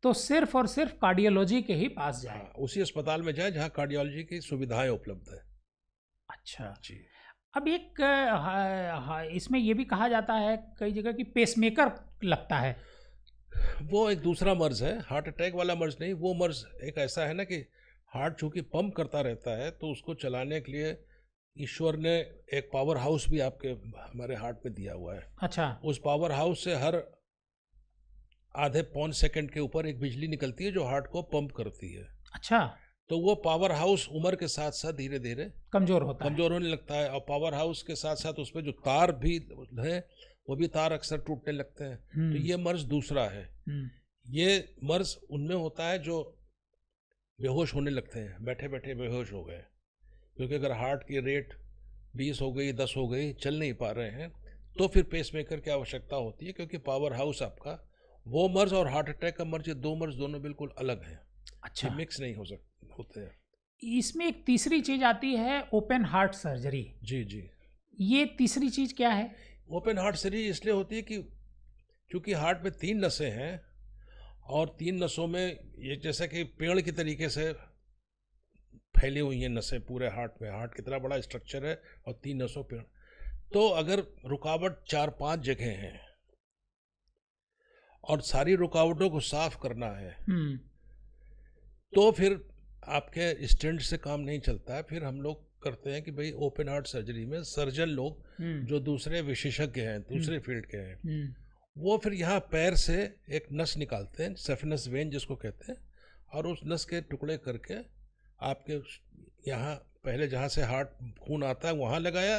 तो सिर्फ और सिर्फ कार्डियोलॉजी के ही पास जाए। हाँ, उसी अस्पताल में जाए जहाँ कार्डियोलॉजी की सुविधाएं उपलब्ध है। अच्छा। जी। अब एक इसमें ये भी कहा जाता है कई जगह कि पेसमेकर लगता है। वो एक दूसरा मर्ज है, हार्ट अटैक वाला मर्ज नहीं। वो मर्ज एक ऐसा है ना कि हार्ट चूंकि पंप करता रहता है, तो उसको चलाने के लिए ईश्वर ने एक पावर हाउस भी आपके हमारे हार्ट में दिया हुआ है। अच्छा। उस पावर हाउस से हर आधे पौन सेकंड के ऊपर एक बिजली निकलती है जो हार्ट को पंप करती है। अच्छा। तो वो पावर हाउस उम्र के साथ साथ धीरे धीरे कमजोर होता है। कमजोर होने लगता है। और पावर हाउस के साथ साथ उसमें जो तार भी है, वो भी तार अक्सर टूटने लगते हैं। तो ये मर्ज दूसरा है। ये मर्ज उनमें होता है जो बेहोश होने लगते हैं, बैठे बैठे बेहोश हो गए, क्योंकि अगर हार्ट की रेट 20 हो गई, 10 हो गई, चल नहीं पा रहे हैं, तो फिर पेसमेकर की आवश्यकता होती है। क्योंकि पावर हाउस आपका, वो मर्ज और हार्ट अटैक का मर्ज, ये 2 मर्ज दोनों बिल्कुल अलग हैं। अच्छा। ये मिक्स नहीं होते हैं। इसमें एक तीसरी चीज आती है, ओपन हार्ट सर्जरी। जी जी। ये तीसरी चीज क्या है? ओपन हार्ट सर्जरी इसलिए होती है कि क्योंकि हार्ट में 3 नसें हैं, और 3 नसों में ये जैसे कि पेड़ की तरीके से फैली हुई हैं नसें पूरे हार्ट में। हार्ट कितना बड़ा स्ट्रक्चर है और 3 नसों पेड़। तो अगर रुकावट 4-5 जगह हैं और सारी रुकावटों को साफ करना है, तो फिर आपके स्टेंट से काम नहीं चलता है। फिर हम लोग करते हैं कि भाई ओपन हार्ट सर्जरी में सर्जन लोग जो दूसरे विशेषज्ञ हैं, दूसरे फील्ड के हैं, वो फिर यहाँ पैर से एक नस निकालते हैं, सेफेनस वेन जिसको कहते हैं, और उस नस के टुकड़े करके आपके यहाँ पहले जहाँ से हार्ट खून आता है वहाँ लगाया,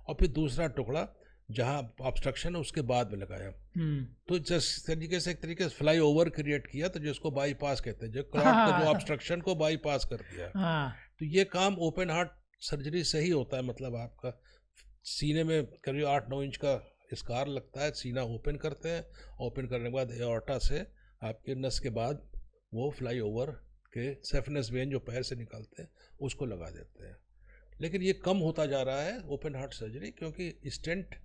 और फिर दूसरा टुकड़ा जहाँ ऑब्स्ट्रक्शन है उसके बाद में लगाया। तो जिस तरीके से एक तरीके से फ्लाई ओवर क्रिएट किया, तो जिसको बाईपास कहते हैं, जो क्लॉट को, जो ऑब्स्ट्रक्शन को बाईपास कर दिया। तो ये काम ओपन हार्ट सर्जरी से ही होता है। मतलब आपका सीने में करीब 8-9 इंच का स्कार लगता है, सीना ओपन करते हैं, ओपन करने के बाद एओर्टा से आपके नस के बाद वो फ्लाई ओवर के सेफेनस वेन जो पैर से निकालते हैं उसको लगा देते हैं। लेकिन ये कम होता जा रहा है ओपन हार्ट सर्जरी, क्योंकि स्टेंट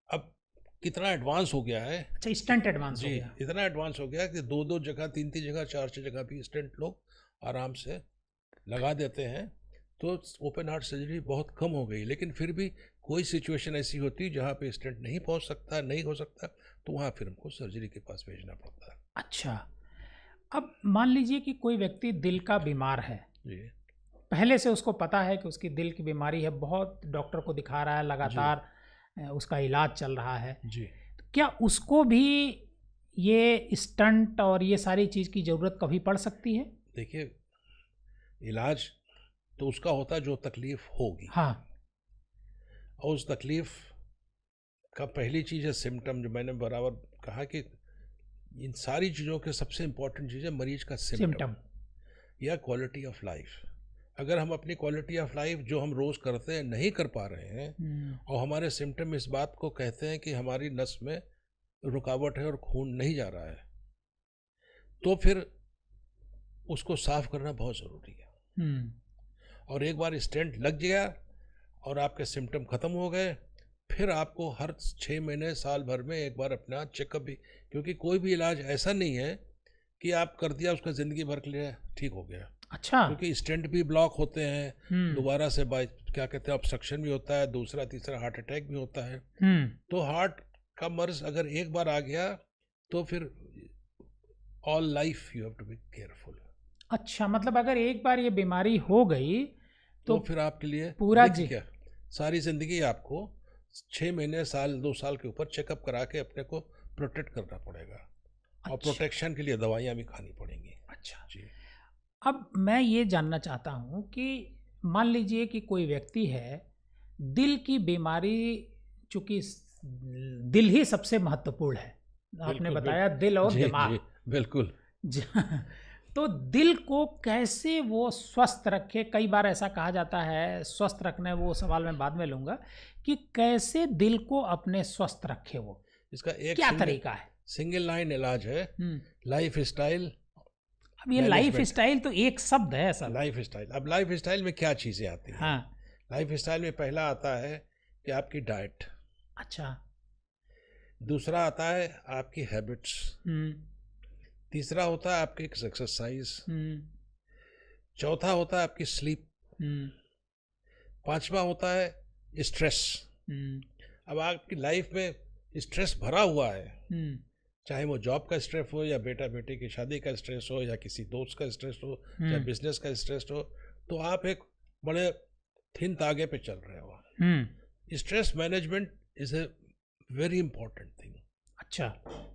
अब कितना एडवांस हो गया है। अच्छा, स्टेंट एडवांस हो गया। इतना एडवांस हो गया कि 2-2 जगह, 3-3 जगह, 4-4 जगह भी स्टेंट लोग आराम से लगा देते हैं। तो ओपन हार्ट सर्जरी बहुत कम हो गई। लेकिन फिर भी कोई सिचुएशन ऐसी होती है जहाँ पे स्टेंट नहीं पहुँच सकता, नहीं हो सकता, तो वहाँ फिर हमको सर्जरी के पास भेजना पड़ता है। अच्छा, अब मान लीजिए कि कोई व्यक्ति दिल का बीमार है जी। पहले से उसको पता है कि उसकी दिल की बीमारी है, बहुत डॉक्टर को दिखा रहा है, लगातार उसका इलाज चल रहा है जी। तो क्या उसको भी ये स्टंट और ये सारी चीज़ की ज़रूरत कभी पड़ सकती है? देखिए, इलाज तो उसका होता है जो तकलीफ होगी। हाँ। और उस तकलीफ का पहली चीज़ है सिम्टम, जो मैंने बराबर कहा कि इन सारी चीज़ों के सबसे इम्पोर्टेंट चीज़ है मरीज का सिम्टम या क्वालिटी ऑफ लाइफ। अगर हम अपनी क्वालिटी ऑफ लाइफ जो हम रोज़ करते हैं नहीं कर पा रहे हैं, और हमारे सिम्टम इस बात को कहते हैं कि हमारी नस में रुकावट है और खून नहीं जा रहा है, तो फिर उसको साफ करना बहुत ज़रूरी है। और एक बार स्टेंट लग गया और आपके सिम्टम ख़त्म हो गए, फिर आपको हर 6 महीने, साल भर में एक बार अपना चेकअप भी, क्योंकि कोई भी इलाज ऐसा नहीं है कि आप कर दिया उसका ज़िंदगी भर के लिए ठीक हो गया। अच्छा। क्योंकि स्टेंट भी ब्लॉक होते हैं, दोबारा से क्या कहते हैं ऑब्स्ट्रक्शन भी होता है, दूसरा तीसरा हार्ट अटैक भी होता है। तो हार्ट का मर्ज अगर एक बार आ गया तो फिर all life you have to be careful. अच्छा, मतलब अगर एक बार ये बीमारी हो गई तो फिर आपके लिए पूरा क्या सारी ज़िंदगी आपको 6 महीने, साल, 2 साल के ऊपर चेकअप करा के अपने को प्रोटेक्ट करना पड़ेगा। और प्रोटेक्शन के लिए दवाइयाँ भी खानी पड़ेंगी। अच्छा जी। अब मैं ये जानना चाहता हूँ कि मान लीजिए कि कोई व्यक्ति है, दिल की बीमारी, चूँकि दिल ही सबसे महत्वपूर्ण है। आपने बिल्कुल, बताया दिल और जी, दिमाग। जी, बिल्कुल। ज तो दिल को कैसे वो स्वस्थ रखे? कई बार ऐसा कहा जाता है, स्वस्थ रखना, वो सवाल मैं बाद में लूँगा, कि कैसे दिल को अपने स्वस्थ रखे वो? इसका एक क्या तरीका है? सिंगल लाइन इलाज है, हुँ। लाइफ़स्टाइल अब ये मैनेजमेंट। लाइफ़स्टाइल तो एक शब्द है सर। लाइफ़स्टाइल, अब लाइफ़स्टाइल में क्या चीज़ें आती हैं? हाँ, लाइफ़स्टाइल में पहला आता है कि आपकी डाइट, अच्छा। दूसरा आता है आपकी हैबिट्स, हुँ, तीसरा होता है आपकी एक्सरसाइज, हुँ, चौथा होता है आपकी स्लीप, हुँ, पांचवा होता है स्ट्रेस। हुँ, अब आपकी लाइफ में स्ट्रेस भरा हुआ है, हुँ, चाहे वो जॉब का स्ट्रेस हो या बेटा बेटी की शादी का स्ट्रेस हो या किसी दोस्त का स्ट्रेस हो, चाहे हुँ, बिजनेस का स्ट्रेस हो, तो आप एक बड़े थिन तागे पे चल रहे हो। हुँ, stress management is a very important thing. अच्छा।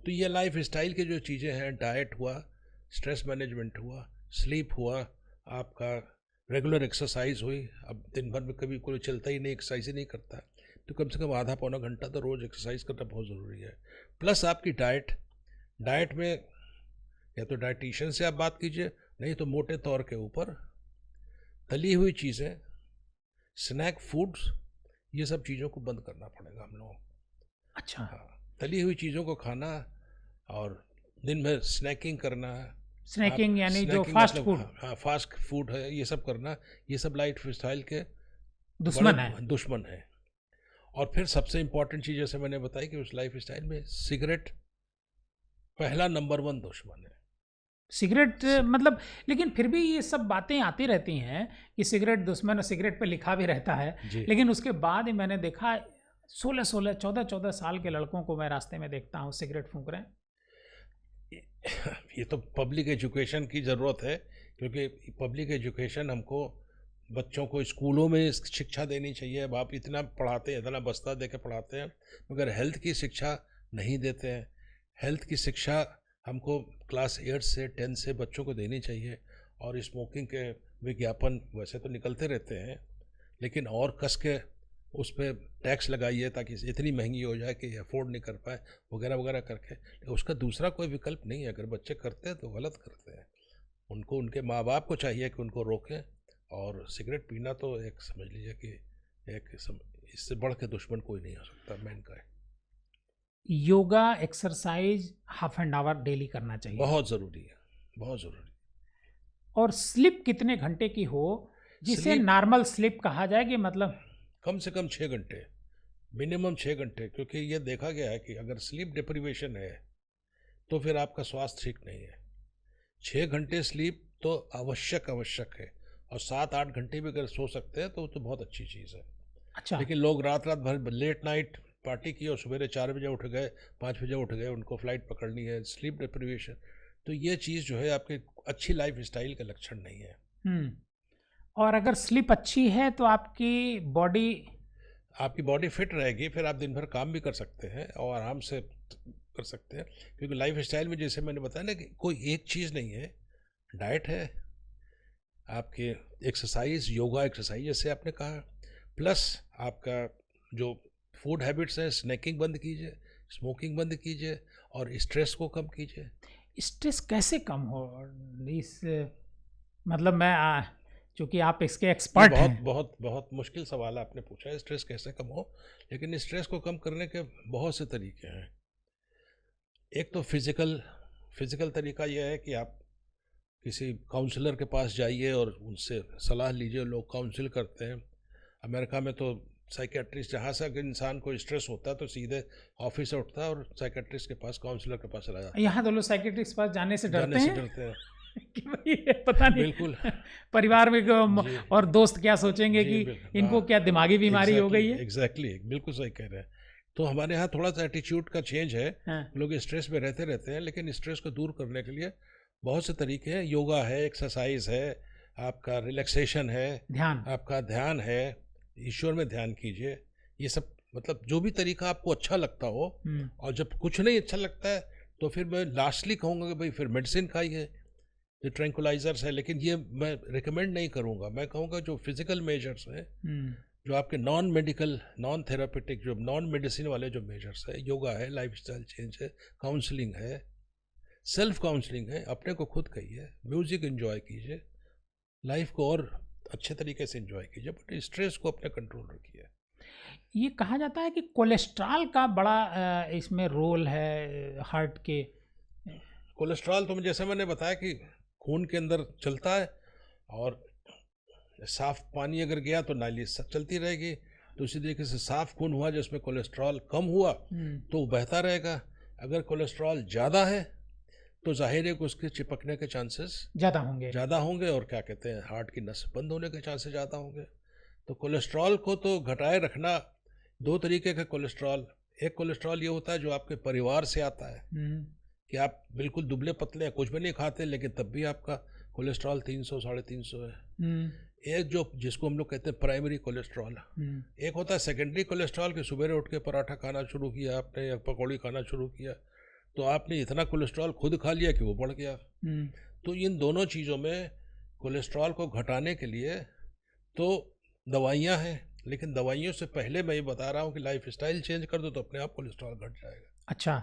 तो ये लाइफ स्टाइल की जो चीज़ें हैं, डाइट हुआ, स्ट्रेस मैनेजमेंट हुआ, स्लीप हुआ, आपका रेगुलर एक्सरसाइज हुई। अब दिन भर में कभी कोई चलता ही नहीं, एक्सरसाइज ही नहीं करता, तो कम से कम आधा पौना घंटा तो रोज़ एक्सरसाइज करना बहुत ज़रूरी है। प्लस आपकी डाइट, डाइट में या तो डाइटिशियन से आप बात कीजिए, नहीं तो मोटे तौर के ऊपर तली हुई चीज़ें, स्नैक फूड्स, ये सब चीज़ों को बंद करना पड़ेगा हम लोगों को। अच्छा, हाँ, तली हुई चीज़ों को खाना और दिन भर स्नैकिंग करना, आप स्नैकिंग यानी जो स्नैकिंग फ़ास्ट मतलब फूड हाँ हाँ, फास्ट फूड है, ये सब करना, ये सब लाइफ स्टाइल के बड़े दुश्मन है। दुश्मन है। और फिर सबसे इम्पोर्टेंट चीज़ जैसे मैंने बताई कि उस लाइफ स्टाइल में सिगरेट पहला नंबर वन दुश्मन है। सिगरेट सि- मतलब, लेकिन फिर भी ये सब बातें आती रहती हैं कि सिगरेट दुश्मन, और सिगरेट पे लिखा भी रहता है। जी। लेकिन उसके बाद ही मैंने देखा 16-16, 14-14 साल के लड़कों को मैं रास्ते में देखता हूँ सिगरेट फूँक रहे हैं। ये तो पब्लिक एजुकेशन की ज़रूरत है, क्योंकि पब्लिक एजुकेशन हमको बच्चों को स्कूलों में शिक्षा देनी चाहिए। अब आप इतना पढ़ाते हैं, इतना बस्ता दे के पढ़ाते हैं, मगर हेल्थ की शिक्षा नहीं देते हैं। हेल्थ की शिक्षा हमको क्लास 8 से 10 से बच्चों को देनी चाहिए। और स्मोकिंग के विज्ञापन वैसे तो निकलते रहते हैं, लेकिन और कस के उस पर टैक्स लगाइए ताकि इतनी महंगी हो जाए कि अफोर्ड नहीं कर पाए, वगैरह वगैरह करके। उसका दूसरा कोई विकल्प नहीं है। अगर बच्चे करते हैं तो गलत करते हैं, उनको उनके माँ बाप को चाहिए कि उनको रोकें। और सिगरेट पीना तो एक समझ लीजिए कि इससे बढ़ के दुश्मन कोई नहीं हो सकता मैन का है। Yoga exercise half an hour daily करना चाहिए। बहुत ज़रूरी है, बहुत ज़रूरी। और स्लिप कितने घंटे की हो जिसे स्लीप नॉर्मल स्लिप कहा जाए, कि मतलब कम से कम 6 घंटे, मिनिमम 6 घंटे, क्योंकि ये देखा गया है कि अगर स्लीप डिप्रीवेशन है तो फिर आपका स्वास्थ्य ठीक नहीं है। 6 घंटे स्लीप तो आवश्यक आवश्यक है, और 7-8 घंटे भी अगर सो सकते हैं तो वो तो बहुत अच्छी चीज़ है। अच्छा, लेकिन लोग रात रात भर लेट नाइट पार्टी की और सवेरे 4 बजे उठ गए, 5 बजे उठ गए, उनको फ्लाइट पकड़नी है, स्लीप डिप्रीवेशन, तो ये चीज़ जो है आपके अच्छी लाइफ स्टाइल का लक्षण नहीं है। हुँ। और अगर स्लिप अच्छी है तो आपकी बॉडी फिट रहेगी, फिर आप दिन भर काम भी कर सकते हैं और आराम से कर सकते हैं। क्योंकि लाइफ स्टाइल में जैसे मैंने बताया ना कि कोई एक चीज़ नहीं है, डाइट है, आपके एक्सरसाइज, योगा एक्सरसाइज जैसे आपने कहा, प्लस आपका जो फूड हैबिट्स है, स्नैकिंग बंद कीजिए, स्मोकिंग बंद कीजिए, और स्ट्रेस को कम कीजिए। स्ट्रेस कैसे कम हो? इस मतलब मैं चूँकि आप इसके ये एक्सपर्ट बहुत हैं। बहुत बहुत मुश्किल सवाल आपने पूछा है, स्ट्रेस कैसे कम हो। लेकिन स्ट्रेस को कम करने के बहुत से तरीके हैं। एक तो फिज़िकल तरीका यह है कि आप किसी काउंसलर के पास जाइए और उनसे सलाह लीजिए। लोग काउंसिल करते हैं। अमेरिका में तो साइकेट्रिस्ट, जहाँ से अगर इंसान को स्ट्रेस होता है तो सीधे ऑफिस से उठता है और साइकेट्रिस्ट के पास, काउंसलर के पास चला जाता यहाँ तो लोग साइकियाट्रिस्ट के पास जाने से है। डरते जाने से हैं डरते हैं। कि भाई ये पता नहीं बिल्कुल। परिवार में जी और दोस्त क्या सोचेंगे जी कि बिल्कुल, इनको हाँ, क्या दिमागी बीमारी हो गई है। एग्जैक्टली बिल्कुल सही कह रहे हैं। तो हमारे यहाँ थोड़ा सा एटीट्यूड का चेंज है। हाँ, लोग स्ट्रेस में रहते रहते हैं, लेकिन स्ट्रेस को दूर करने के लिए बहुत से तरीके हैं। योगा है, एक्सरसाइज है, आपका रिलैक्सेशन है, ध्यान। आपका ध्यान है, ईश्वर में ध्यान कीजिए। ये सब मतलब जो भी तरीका आपको अच्छा लगता हो। और जब कुछ नहीं अच्छा लगता है तो फिर मैं लास्टली कहूँगा कि भाई फिर मेडिसिन खाइए। जो ट्रैंकुलाइजर्स है, लेकिन ये मैं रिकमेंड नहीं करूँगा। मैं कहूँगा जो फिजिकल मेजर्स हैं, जो आपके नॉन मेडिकल, नॉन थेरापेटिक, जो नॉन मेडिसिन वाले जो मेजर्स है, योगा है, लाइफस्टाइल चेंज है, काउंसलिंग है, सेल्फ काउंसलिंग है, अपने को खुद कहिए, म्यूजिक एंजॉय कीजिए, लाइफ को और अच्छे तरीके से एंजॉय कीजिए, बट स्ट्रेस को अपने कंट्रोल रखिए। ये कहा जाता है कि कोलेस्ट्रॉल का बड़ा इसमें रोल है हार्ट के। कोलेस्ट्रॉल तो जैसे मैंने बताया कि खून के अंदर चलता है, और साफ पानी अगर गया तो नाली चलती रहेगी, तो इसी तरीके से साफ खून हुआ जिसमें कोलेस्ट्रॉल कम हुआ तो वो बहता रहेगा। अगर कोलेस्ट्रॉल ज़्यादा है तो जाहिर है कि उसके चिपकने के चांसेस ज़्यादा होंगे और क्या कहते हैं, हार्ट की नस बंद होने के चांसेस ज़्यादा होंगे। तो कोलेस्ट्रॉल को तो घटाए रखना, दो तरीके का कोलेस्ट्रॉल। एक कोलेस्ट्रॉल ये होता है जो आपके परिवार से आता है, कि आप बिल्कुल दुबले पतले हैं, कुछ भी नहीं खाते, लेकिन तब भी आपका कोलेस्ट्रॉल 300 350 है। एक जो जिसको हम लोग कहते हैं प्राइमरी कोलेस्ट्रॉल, एक होता है सेकेंडरी कोलेस्ट्रॉल, कि सुबह उठ के पराठा खाना शुरू किया आपने या पकौड़ी खाना शुरू किया, तो आपने इतना कोलेस्ट्रॉल खुद खा लिया कि वो बढ़ गया। तो इन दोनों चीज़ों में कोलेस्ट्रॉल को घटाने के लिए तो दवाइयाँ हैं, लेकिन दवाइयों से पहले मैं ये बता रहा हूँ कि लाइफ स्टाइल चेंज कर दो तो अपने आप कोलेस्ट्रॉल घट जाएगा। अच्छा,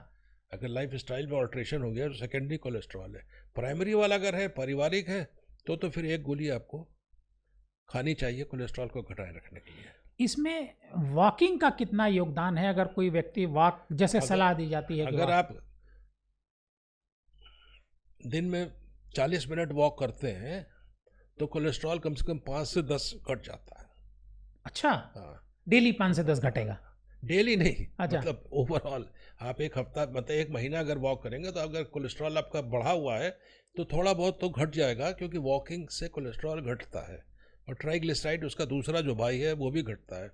अगर लाइफ स्टाइल में ऑल्ट्रेशन हो गया तो सेकेंडरी कोलेस्ट्रॉल है। प्राइमरी वाला अगर है, पारिवारिक है, तो फिर एक गोली आपको खानी चाहिए कोलेस्ट्रॉल को घटाए रखने के लिए। इसमें वॉकिंग का कितना योगदान है? अगर कोई व्यक्ति वॉक, जैसे सलाह दी जाती है, अगर आप दिन में 40 मिनट वॉक करते हैं तो कोलेस्ट्रॉल कम से कम 5 से 10 घट जाता है। अच्छा, हाँ, डेली 5 से 10 घटेगा? डेली नहीं, अच्छा, मतलब ओवरऑल आप एक हफ्ता, मतलब एक महीना अगर वॉक करेंगे तो अगर कोलेस्ट्रॉल आपका बढ़ा हुआ है तो थोड़ा बहुत तो घट जाएगा, क्योंकि वॉकिंग से कोलेस्ट्रॉल घटता है। और ट्राइग्लिसराइड उसका दूसरा जो भाई है वो भी घटता है।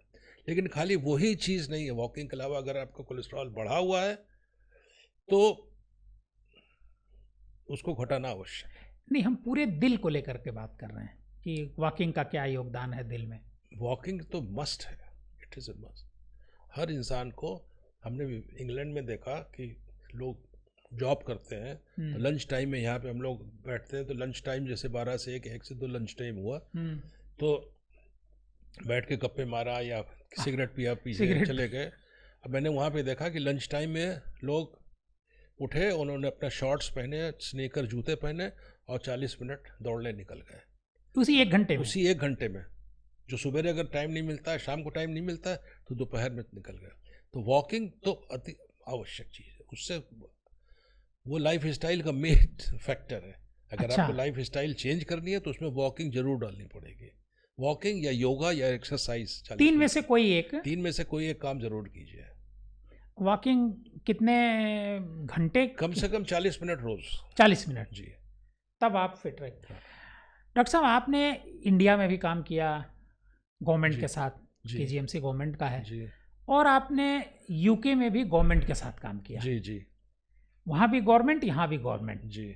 लेकिन खाली वही चीज़ नहीं है, वॉकिंग के अलावा अगर आपका कोलेस्ट्रॉल बढ़ा हुआ है तो उसको घटाना आवश्यक है। नहीं, हम पूरे दिल को लेकर के बात कर रहे हैं कि वॉकिंग का क्या योगदान है दिल में। वॉकिंग तो मस्ट है, इट इज़ ए मस्ट। हर इंसान को, हमने भी इंग्लैंड में देखा कि लोग जॉब करते हैं तो लंच टाइम में, यहाँ पे हम लोग बैठते हैं तो लंच टाइम जैसे 12 से 1 से 2 लंच टाइम हुआ तो बैठ के गप्पे मारा या सिगरेट पिया, पीछे चले गए। अब मैंने वहाँ पे देखा कि लंच टाइम में लोग उठे, उन्होंने अपना शॉर्ट्स पहने, स्नीकर जूते पहने और 40 मिनट दौड़ने निकल गए उसी 1 घंटे में। उसी 1 घंटे में, जो सुबह अगर टाइम नहीं मिलता है, शाम को टाइम नहीं मिलता है, तो दोपहर में निकल गए। तो वॉकिंग तो अति आवश्यक चीज़ है, उससे वो लाइफ स्टाइल का मेन फैक्टर है। अगर अच्छा, आपको लाइफ स्टाइल चेंज करनी है तो उसमें वॉकिंग जरूर डालनी पड़ेगी। वॉकिंग या योगा या एक्सरसाइज, 3 में से कोई एक, 3 में से कोई एक काम जरूर कीजिए। वॉकिंग कितने घंटे? कम से कम 40 मिनट रोज। 40 मिनट जी, तब आप फिट रहेंगे। डॉक्टर साहब, आपने इंडिया में भी काम किया गवर्नमेंट के साथ, केजीएमसी गवर्नमेंट का है जी, और आपने यूके में भी गवर्नमेंट के साथ काम किया। जी जी, वहाँ भी गवर्नमेंट, यहाँ भी गवर्नमेंट जी।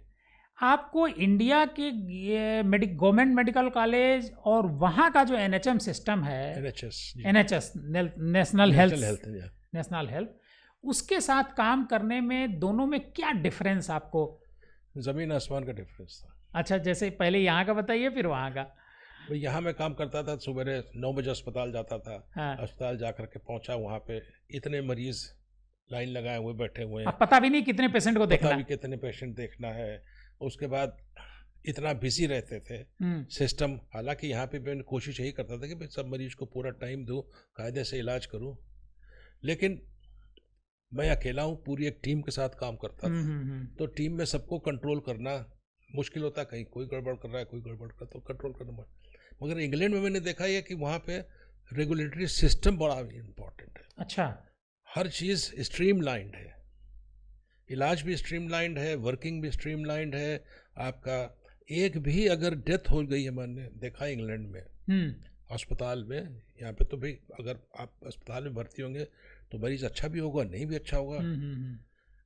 आपको इंडिया के गवर्नमेंट मेडिकल कॉलेज और वहाँ का जो एनएचएम सिस्टम है, एनएचएस नेशनल हेल्थ, उसके साथ काम करने में, दोनों में क्या डिफरेंस आपको? ज़मीन आसमान का डिफरेंस था। अच्छा, जैसे पहले यहाँ का बताइए, फिर वहाँ का। यहाँ मैं काम करता था, सुबह 9 बजे अस्पताल जाता था। हाँ। अस्पताल जा कर के पहुँचा, वहाँ पे इतने मरीज लाइन लगाए हुए बैठे हुए हैं, पता भी नहीं कितने पेशेंट को देखना, पता भी कितने पेशेंट देखना है। उसके बाद इतना बिजी रहते थे सिस्टम। हालांकि यहाँ पे मैं कोशिश यही करता था कि भाई सब मरीज को पूरा टाइम दूँ, कायदे से इलाज करूँ, लेकिन मैं अकेला हूँ, पूरी एक टीम के साथ काम करता था। तो टीम में सबको कंट्रोल करना मुश्किल होता, कहीं कोई गड़बड़ कर रहा है, कोई गड़बड़ कर, तो कंट्रोल करना। मगर इंग्लैंड में मैंने देखा है कि वहाँ पे रेगुलेटरी सिस्टम बड़ा इम्पोर्टेंट है। अच्छा, हर चीज़ स्ट्रीमलाइंड है, इलाज भी स्ट्रीमलाइंड है, वर्किंग भी स्ट्रीमलाइंड है। आपका एक भी अगर डेथ हो गई है, मैंने देखा इंग्लैंड में अस्पताल में, यहाँ पे तो भाई अगर आप अस्पताल में भर्ती होंगे तो मरीज अच्छा भी होगा, नहीं भी अच्छा होगा,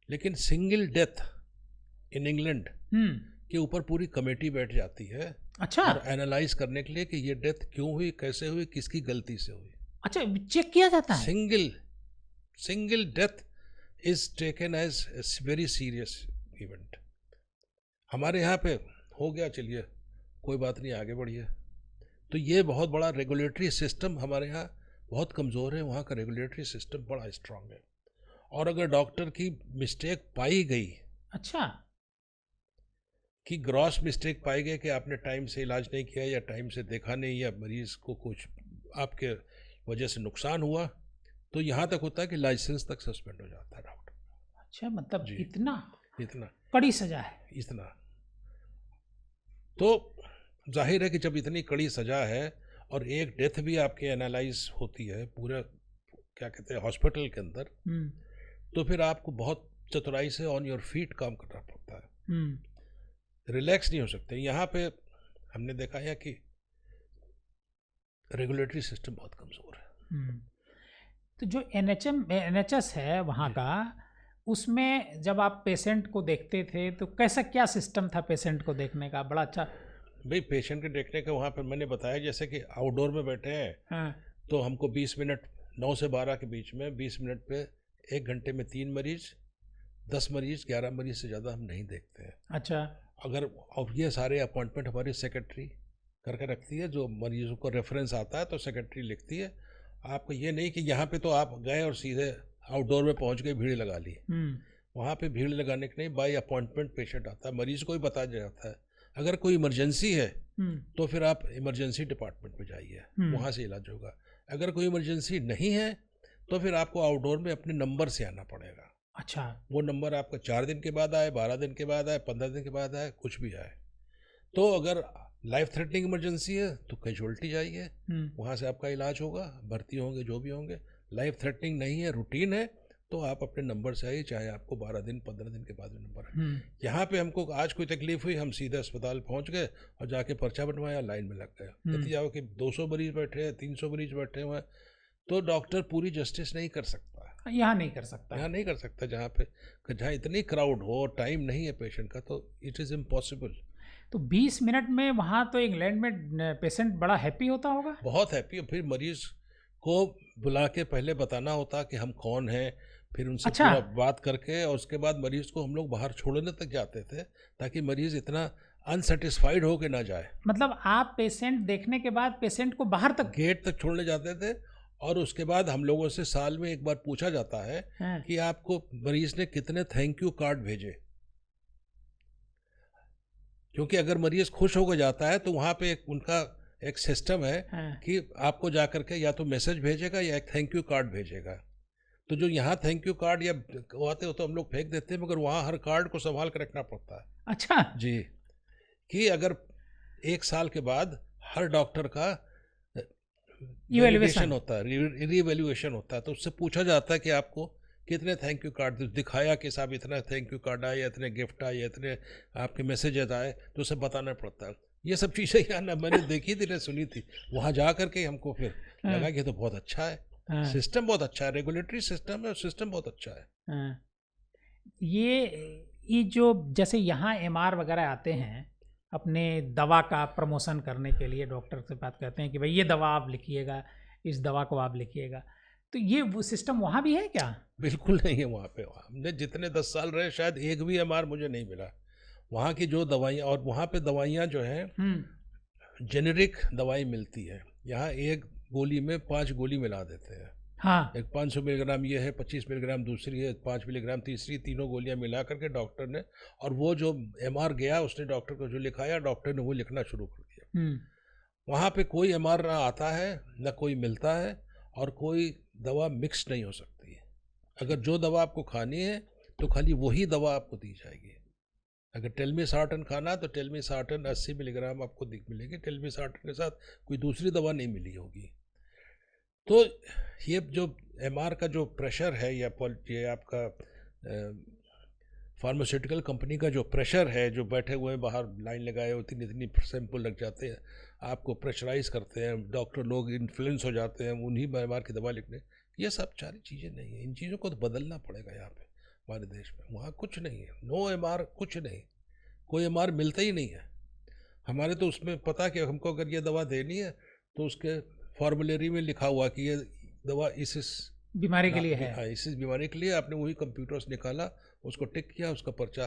लेकिन सिंगल डेथ इन इंग्लैंड के ऊपर पूरी कमेटी बैठ जाती है। अच्छा, और एनालाइज करने के लिए कि ये डेथ क्यों हुई, कैसे हुई, किसकी गलती से हुई। अच्छा, चेक किया जाता है। Single death is taken as very serious event. हमारे यहाँ पे हो गया, चलिए कोई बात नहीं, आगे बढ़िए। तो ये बहुत बड़ा रेगुलेटरी सिस्टम हमारे यहाँ बहुत कमज़ोर है, वहाँ का रेगुलेटरी सिस्टम बड़ा स्ट्रांग है। और अगर डॉक्टर की मिस्टेक पाई गई, अच्छा, कि ग्रॉस मिस्टेक पाई गई कि आपने टाइम से इलाज नहीं किया या टाइम से देखा नहीं या मरीज़ को कुछ आपके वजह से नुकसान हुआ, तो यहाँ तक होता है कि लाइसेंस तक सस्पेंड हो जाता है डॉक्टर। अच्छा, मतलब जी, इतना इतना कड़ी सजा है। इतना तो जाहिर है कि जब इतनी कड़ी सज़ा है और एक डेथ भी आपके एनालाइज होती है पूरा, क्या कहते हैं, हॉस्पिटल के अंदर, तो फिर आपको बहुत चतुराई से ऑन योर फीट काम करना पड़ता है, रिलैक्स नहीं हो सकते। यहाँ पे हमने देखा है कि रेगुलेटरी सिस्टम बहुत कमज़ोर है। तो जो NHS है वहाँ का, उसमें जब आप पेशेंट को देखते थे तो कैसा क्या सिस्टम था पेशेंट को देखने का? बड़ा अच्छा। भाई पेशेंट के देखने का वहाँ पे मैंने बताया, जैसे कि आउटडोर में बैठे हैं, हाँ, तो हमको 20 मिनट 9 से 12 के बीच में 20 मिनट पे 1 घंटे में 3 मरीज, 10 मरीज, 11 मरीज से ज़्यादा हम नहीं देखते हैं। अच्छा, अगर, और ये सारे अपॉइंटमेंट हमारी सेक्रेटरी करके रखती है, जो मरीजों को रेफरेंस आता है तो सेक्रेटरी लिखती है। आपको ये नहीं कि यहाँ पे तो आप गए और सीधे आउटडोर में पहुँच गए, भीड़ लगा ली। वहाँ पे भीड़ लगाने के नहीं, बाय अपॉइंटमेंट पेशेंट आता है, मरीज को ही बताया जाता है अगर कोई इमरजेंसी है तो फिर आप इमरजेंसी डिपार्टमेंट में जाइए, वहाँ से इलाज होगा। अगर कोई इमरजेंसी नहीं है तो फिर आपको आउटडोर में अपने नंबर से आना पड़ेगा। अच्छा, वो नंबर आपका 4 दिन के बाद आए, 12 दिन के बाद आए, 15 दिन के बाद आए, कुछ भी आए। तो अगर लाइफ थ्रेटनिंग इमरजेंसी है तो कैजुअल्टी जाइए, वहाँ से आपका इलाज होगा, भर्ती होंगे जो भी होंगे। लाइफ थ्रेटनिंग नहीं है, रूटीन है, तो आप अपने नंबर से आइए, चाहे आपको 12 दिन 15 दिन के बाद में नंबर है। यहाँ पे हमको आज कोई तकलीफ हुई, हम सीधे अस्पताल पहुँच गए और जाके पर्चा बनवाया, लाइन में लग गए। कहती जाओ कि 200 मरीज बैठे हैं, 300 मरीज बैठे हुए हैं, तो डॉक्टर पूरी जस्टिस नहीं कर सकता। यहाँ नहीं कर सकता, यहाँ नहीं कर सकता, जहाँ इतनी क्राउड हो, टाइम नहीं है पेशेंट का, तो इट इज़ इम्पॉसिबल। तो 20 मिनट में वहाँ तो इंग्लैंड में पेशेंट बड़ा हैप्पी होता होगा? बहुत हैप्पी। फिर मरीज को बुला के पहले बताना होता कि हम कौन हैं, फिर उनसे अच्छा, पूरा बात करके, और उसके बाद मरीज को हम लोग बाहर छोड़ने तक जाते थे, ताकि मरीज इतना अनसेटिस्फाइड हो के ना जाए। मतलब आप पेशेंट देखने के बाद पेशेंट को बाहर तक, गेट तक छोड़ने जाते थे, और उसके बाद हम लोगों से साल में एक बार पूछा जाता है कि आपको मरीज ने कितने थैंक यू कार्ड भेजे। क्योंकि अगर मरीज खुश होकर जाता है तो वहाँ पे उनका एक सिस्टम है कि आपको जा करके या तो मैसेज भेजेगा या एक थैंक यू कार्ड भेजेगा। तो जो यहाँ थैंक यू कार्ड या आते हो तो हम लोग फेंक देते हैं, मगर वहाँ हर कार्ड को संभाल कर रखना पड़ता है। अच्छा जी, कि अगर 1 साल के बाद हर डॉक्टर का इवैल्यूएशन होता है, रीवैल्यूएशन होता है, तो उससे पूछा जाता है कि आपको कितने थैंक यू कार्ड दिखाया, कि साहब इतना थैंक यू कार्ड आए, इतने गिफ्ट आए, इतने आपके मैसेजेस आए, तो उसे बताना पड़ता है। ये सब चीज़ें यार ना मैंने देखी थी, ना सुनी थी, वहाँ जा करके हमको फिर लगा कि तो बहुत अच्छा है, सिस्टम बहुत अच्छा है, रेगुलेटरी सिस्टम है, सिस्टम बहुत अच्छा है। ये जो जैसे यहाँ MR वगैरह आते हैं अपने दवा का प्रमोशन करने के लिए, डॉक्टर से बात करते हैं कि भाई ये दवा आप लिखिएगा, इस दवा को आप लिखिएगा, तो ये वो सिस्टम वहाँ भी है क्या? बिल्कुल नहीं है वहाँ पे। हमने जितने 10 साल रहे, शायद एक भी MR मुझे नहीं मिला। वहाँ की जो दवाइयाँ, और वहाँ पे दवाइयाँ जो हैं जेनेरिक दवाई मिलती है, यहाँ एक गोली में 5 गोली मिला देते हैं। हाँ, एक 500 मिलीग्राम ये है, 25 मिलीग्राम दूसरी है, 5 मिलीग्राम तीसरी, तीनों गोलियां मिला करके डॉक्टर ने, और वो जो MR गया उसने डॉक्टर को जो लिखाया, डॉक्टर ने वो लिखना शुरू कर दिया। वहाँ पे कोई MR ना आता है, ना कोई मिलता है, और कोई दवा मिक्स नहीं हो सकती है। अगर जो दवा आपको खानी है तो खाली वही दवा आपको दी जाएगी। अगर टेलमिसार्टन खाना तो टेलमिसार्टन 80 मिलीग्राम आपको मिलेगी, टेलमिसार्टन के साथ कोई दूसरी दवा नहीं मिली होगी। तो ये जो MR का जो प्रेशर है, या ये आपका फार्मास्यूटिकल कंपनी का जो प्रेशर है, जो बैठे हुए हैं बाहर लाइन लगाए होती, इतनी सैंपल लग जाते हैं, आपको प्रेशराइज करते हैं, डॉक्टर लोग इन्फ्लुएंस हो जाते हैं उन्हीं MR की दवा लिखने, ये सब सारी चीज़ें नहीं है। इन चीज़ों को तो बदलना पड़ेगा यहाँ पे हमारे देश में। वहाँ कुछ नहीं है, नो MR, कुछ नहीं, कोई MR मिलता ही नहीं है हमारे। तो उसमें पता कि हमको अगर ये दवा देनी है तो उसके फॉर्मुलरी में लिखा हुआ कि ये दवा इस बीमारी के लिए है। हाँ, इस बीमारी के लिए। आपने वही कंप्यूटर से निकाला, उसको टिक किया, उसका पर्चा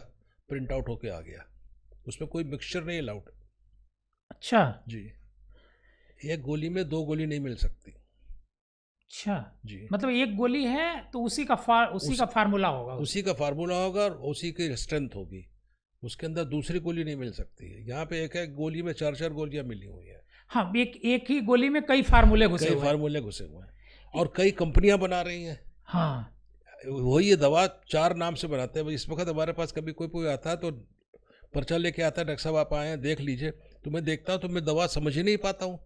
प्रिंट आउट होके आ गया। उसमें कोई मिक्सचर नहीं अलाउड। अच्छा जी, एक गोली में 2 गोली नहीं मिल सकती। अच्छा, जी, मतलब एक गोली है तो उसी का फार्मूला होगा उसी का फार्मूला होगा और उसी की स्ट्रेंथ होगी, उसके अंदर दूसरी गोली नहीं मिल सकती है। यहाँ पे एक एक गोली में 4-4 गोलियां मिली हुई हैं, हाँ, एक ही गोली में कई फार्मूले घुसे कई हुए हैं। फार्मूले घुसे हुए हैं और कई कंपनियां बना रही हैं। हाँ वही ये दवा 4 नाम से बनाते हैं। इस वक्त हमारे पास कभी कोई आता है तो पर्चा लेके आता है, डॉक्टर साहब आप आए हैं देख लीजिए, तो मैं देखता हूँ तो मैं दवा समझ ही नहीं पाता हूँ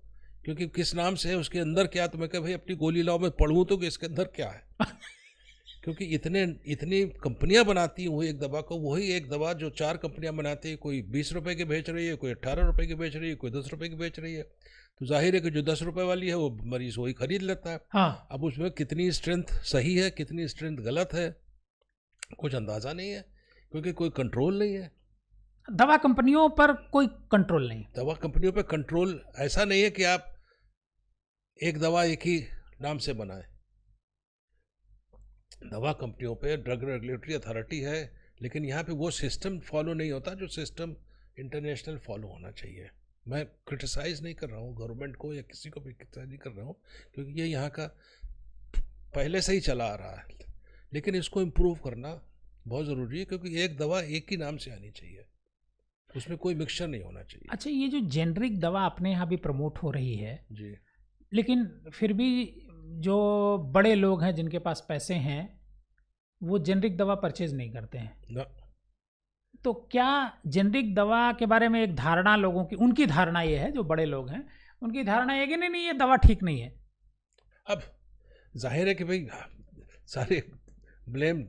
क्योंकि किस नाम से है, उसके अंदर क्या। तो मैं कहा भाई अपनी गोली लाओ, मैं पढ़ूँ तो कि इसके अंदर क्या है क्योंकि इतनी कंपनियां बनाती हैं वही एक दवा को, वही एक दवा जो 4 कंपनियां बनाती है, कोई 20 रुपए की बेच रही है, कोई 18 रुपए की बेच रही है, कोई 10 रुपए की बेच रही है। तो जाहिर है कि जो 10 रुपए वाली है वो मरीज वही खरीद लेता है। हाँ, अब उसमें कितनी स्ट्रेंथ सही है, कितनी स्ट्रेंथ गलत है, कुछ अंदाज़ा नहीं है क्योंकि कोई कंट्रोल नहीं है। दवा कंपनियों पर कोई कंट्रोल नहीं। दवा कंपनियों पे कंट्रोल ऐसा नहीं है कि आप एक दवा एक ही नाम से बनाएं। दवा कंपनियों पे ड्रग रेगुलेटरी अथॉरिटी है, लेकिन यहाँ पे वो सिस्टम फॉलो नहीं होता जो सिस्टम इंटरनेशनल फॉलो होना चाहिए। मैं क्रिटिसाइज़ नहीं कर रहा हूँ गवर्नमेंट को या किसी को भी क्रिटिसाइज नहीं कर रहा हूँ क्योंकि ये यहाँ का पहले से ही चला आ रहा है, लेकिन इसको इम्प्रूव करना बहुत ज़रूरी है क्योंकि एक दवा एक ही नाम से आनी चाहिए, उसमें कोई मिक्सचर नहीं होना चाहिए। अच्छा, ये जो जेनरिक दवा अपने यहाँ भी प्रमोट हो रही है, जी, लेकिन फिर भी जो बड़े लोग हैं जिनके पास पैसे हैं वो जेनरिक दवा परचेज नहीं करते हैं। ना, तो क्या जेनरिक दवा के बारे में एक धारणा लोगों की, उनकी धारणा ये है, जो बड़े लोग हैं उनकी धारणा ये कि नहीं ये दवा ठीक नहीं है। अब जाहिर है कि भाई सारे ब्लेम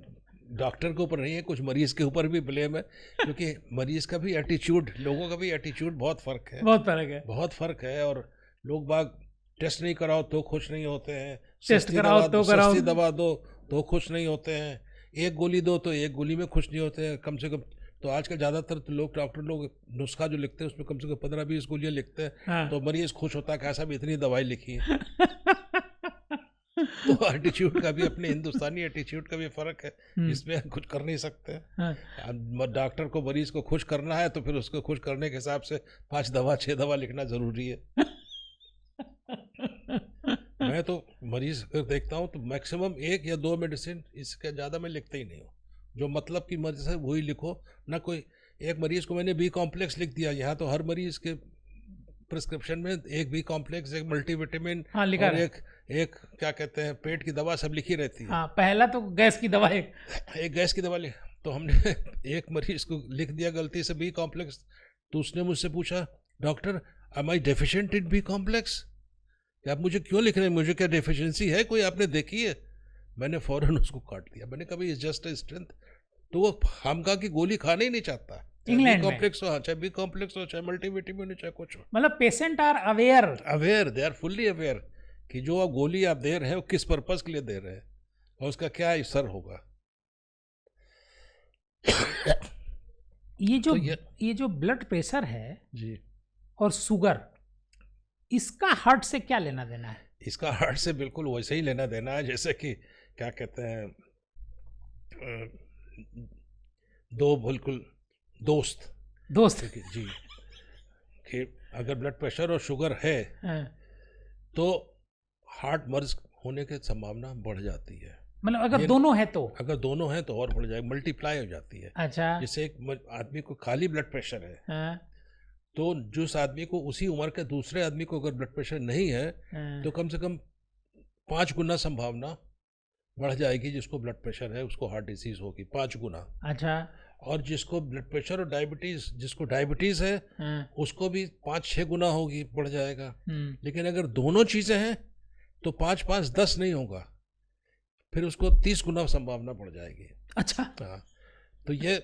डॉक्टर के ऊपर नहीं है, कुछ मरीज के ऊपर भी ब्लेम है क्योंकि मरीज का भी एटीट्यूड, लोगों का भी एटीट्यूड बहुत फ़र्क है, बहुत फर्क है, बहुत फ़र्क है। और लोग बाग टेस्ट नहीं कराओ तो खुश नहीं होते हैं, टेस्ट कराओ तो कराओ, सस्ती दवा दो तो खुश नहीं होते हैं, एक गोली दो तो एक गोली में खुश नहीं होते हैं। कम से कम तो आजकल ज़्यादातर तो लोग डॉक्टर लोग नुस्खा जो लिखते हैं उसमें कम से कम 15-20 गोलियाँ लिखते हैं। हाँ। तो मरीज खुश होता है कि ऐसा भी इतनी दवाई लिखी है तो एटीट्यूड का भी, अपने हिंदुस्तानी एटीट्यूड का भी फर्क है, इसमें कुछ कर नहीं सकते। हाँ। डॉक्टर को मरीज को खुश करना है तो फिर उसको खुश करने के हिसाब से 5 दवा 6 दवा लिखना जरूरी है। मैं तो मरीज देखता हूँ तो मैक्सिमम 1 या 2 मेडिसिन, इसके ज़्यादा मैं लिखता ही नहीं हूँ। जो मतलब की मरीज है वही लिखो ना। कोई एक मरीज को मैंने बी कॉम्प्लेक्स लिख दिया, यहाँ तो हर मरीज के प्रिस्क्रिप्शन में एक बी कॉम्प्लेक्स, एक मल्टीविटामिन, हाँ, लिखा और है। एक क्या कहते हैं पेट की दवा, सब लिखी रहती है। हाँ, पहला तो गैस की दवा एक गैस की दवा तो हमने एक मरीज को लिख दिया गलती से बी कॉम्प्लेक्स, तो उसने मुझसे पूछा doctor am I deficient in B complex, कि आप मुझे क्यों लिख रहे हैं, मुझे क्या डेफिशिएंसी है कोई, आपने देखी है? मैंने फौरन उसको काट दिया, मैंने कहा इज जस्ट ए स्ट्रेंथ। तो वो हमका की गोली खाना ही नहीं चाहता, इंग्लैंड में। कॉम्प्लेक्स हो, चाहे बी कॉम्प्लेक्स हो, चाहे मल्टीविटामिन हो, चाहे कुछ हो। मतलब patient are aware, they are fully aware कि जो आप गोली आप दे रहे हैं वो किस पर्पस के लिए दे रहे हैं और उसका क्या असर होगा। ये जो ब्लड प्रेशर है जी और शुगर, इसका हार्ट से क्या लेना देना है? इसका हार्ट से बिल्कुल वैसे ही लेना देना है जैसे कि क्या कहते हैं, दो बिल्कुल दोस्त जी, कि अगर ब्लड प्रेशर और शुगर है तो हार्ट मर्ज होने की संभावना बढ़ जाती है। मतलब अगर दोनों है तो? अगर दोनों हैं तो और बढ़ जाएगी, मल्टीप्लाई हो जाती है। अच्छा। जैसे एक आदमी को खाली ब्लड प्रेशर है, हाँ। तो जिस आदमी को उसी उम्र के दूसरे आदमी को अगर ब्लड प्रेशर नहीं है तो कम से कम 5 गुना संभावना बढ़ जाएगी, जिसको ब्लड प्रेशर है उसको हार्ट डिजीज होगी 5 गुना। अच्छा। और जिसको ब्लड प्रेशर और डायबिटीज, जिसको डायबिटीज है उसको भी 5-6 गुना होगी, बढ़ जाएगा। लेकिन अगर दोनों चीजें हैं तो 5-5-10 नहीं होगा, फिर उसको 30 गुना संभावना बढ़ जाएगी। अच्छा। हाँ, तो ये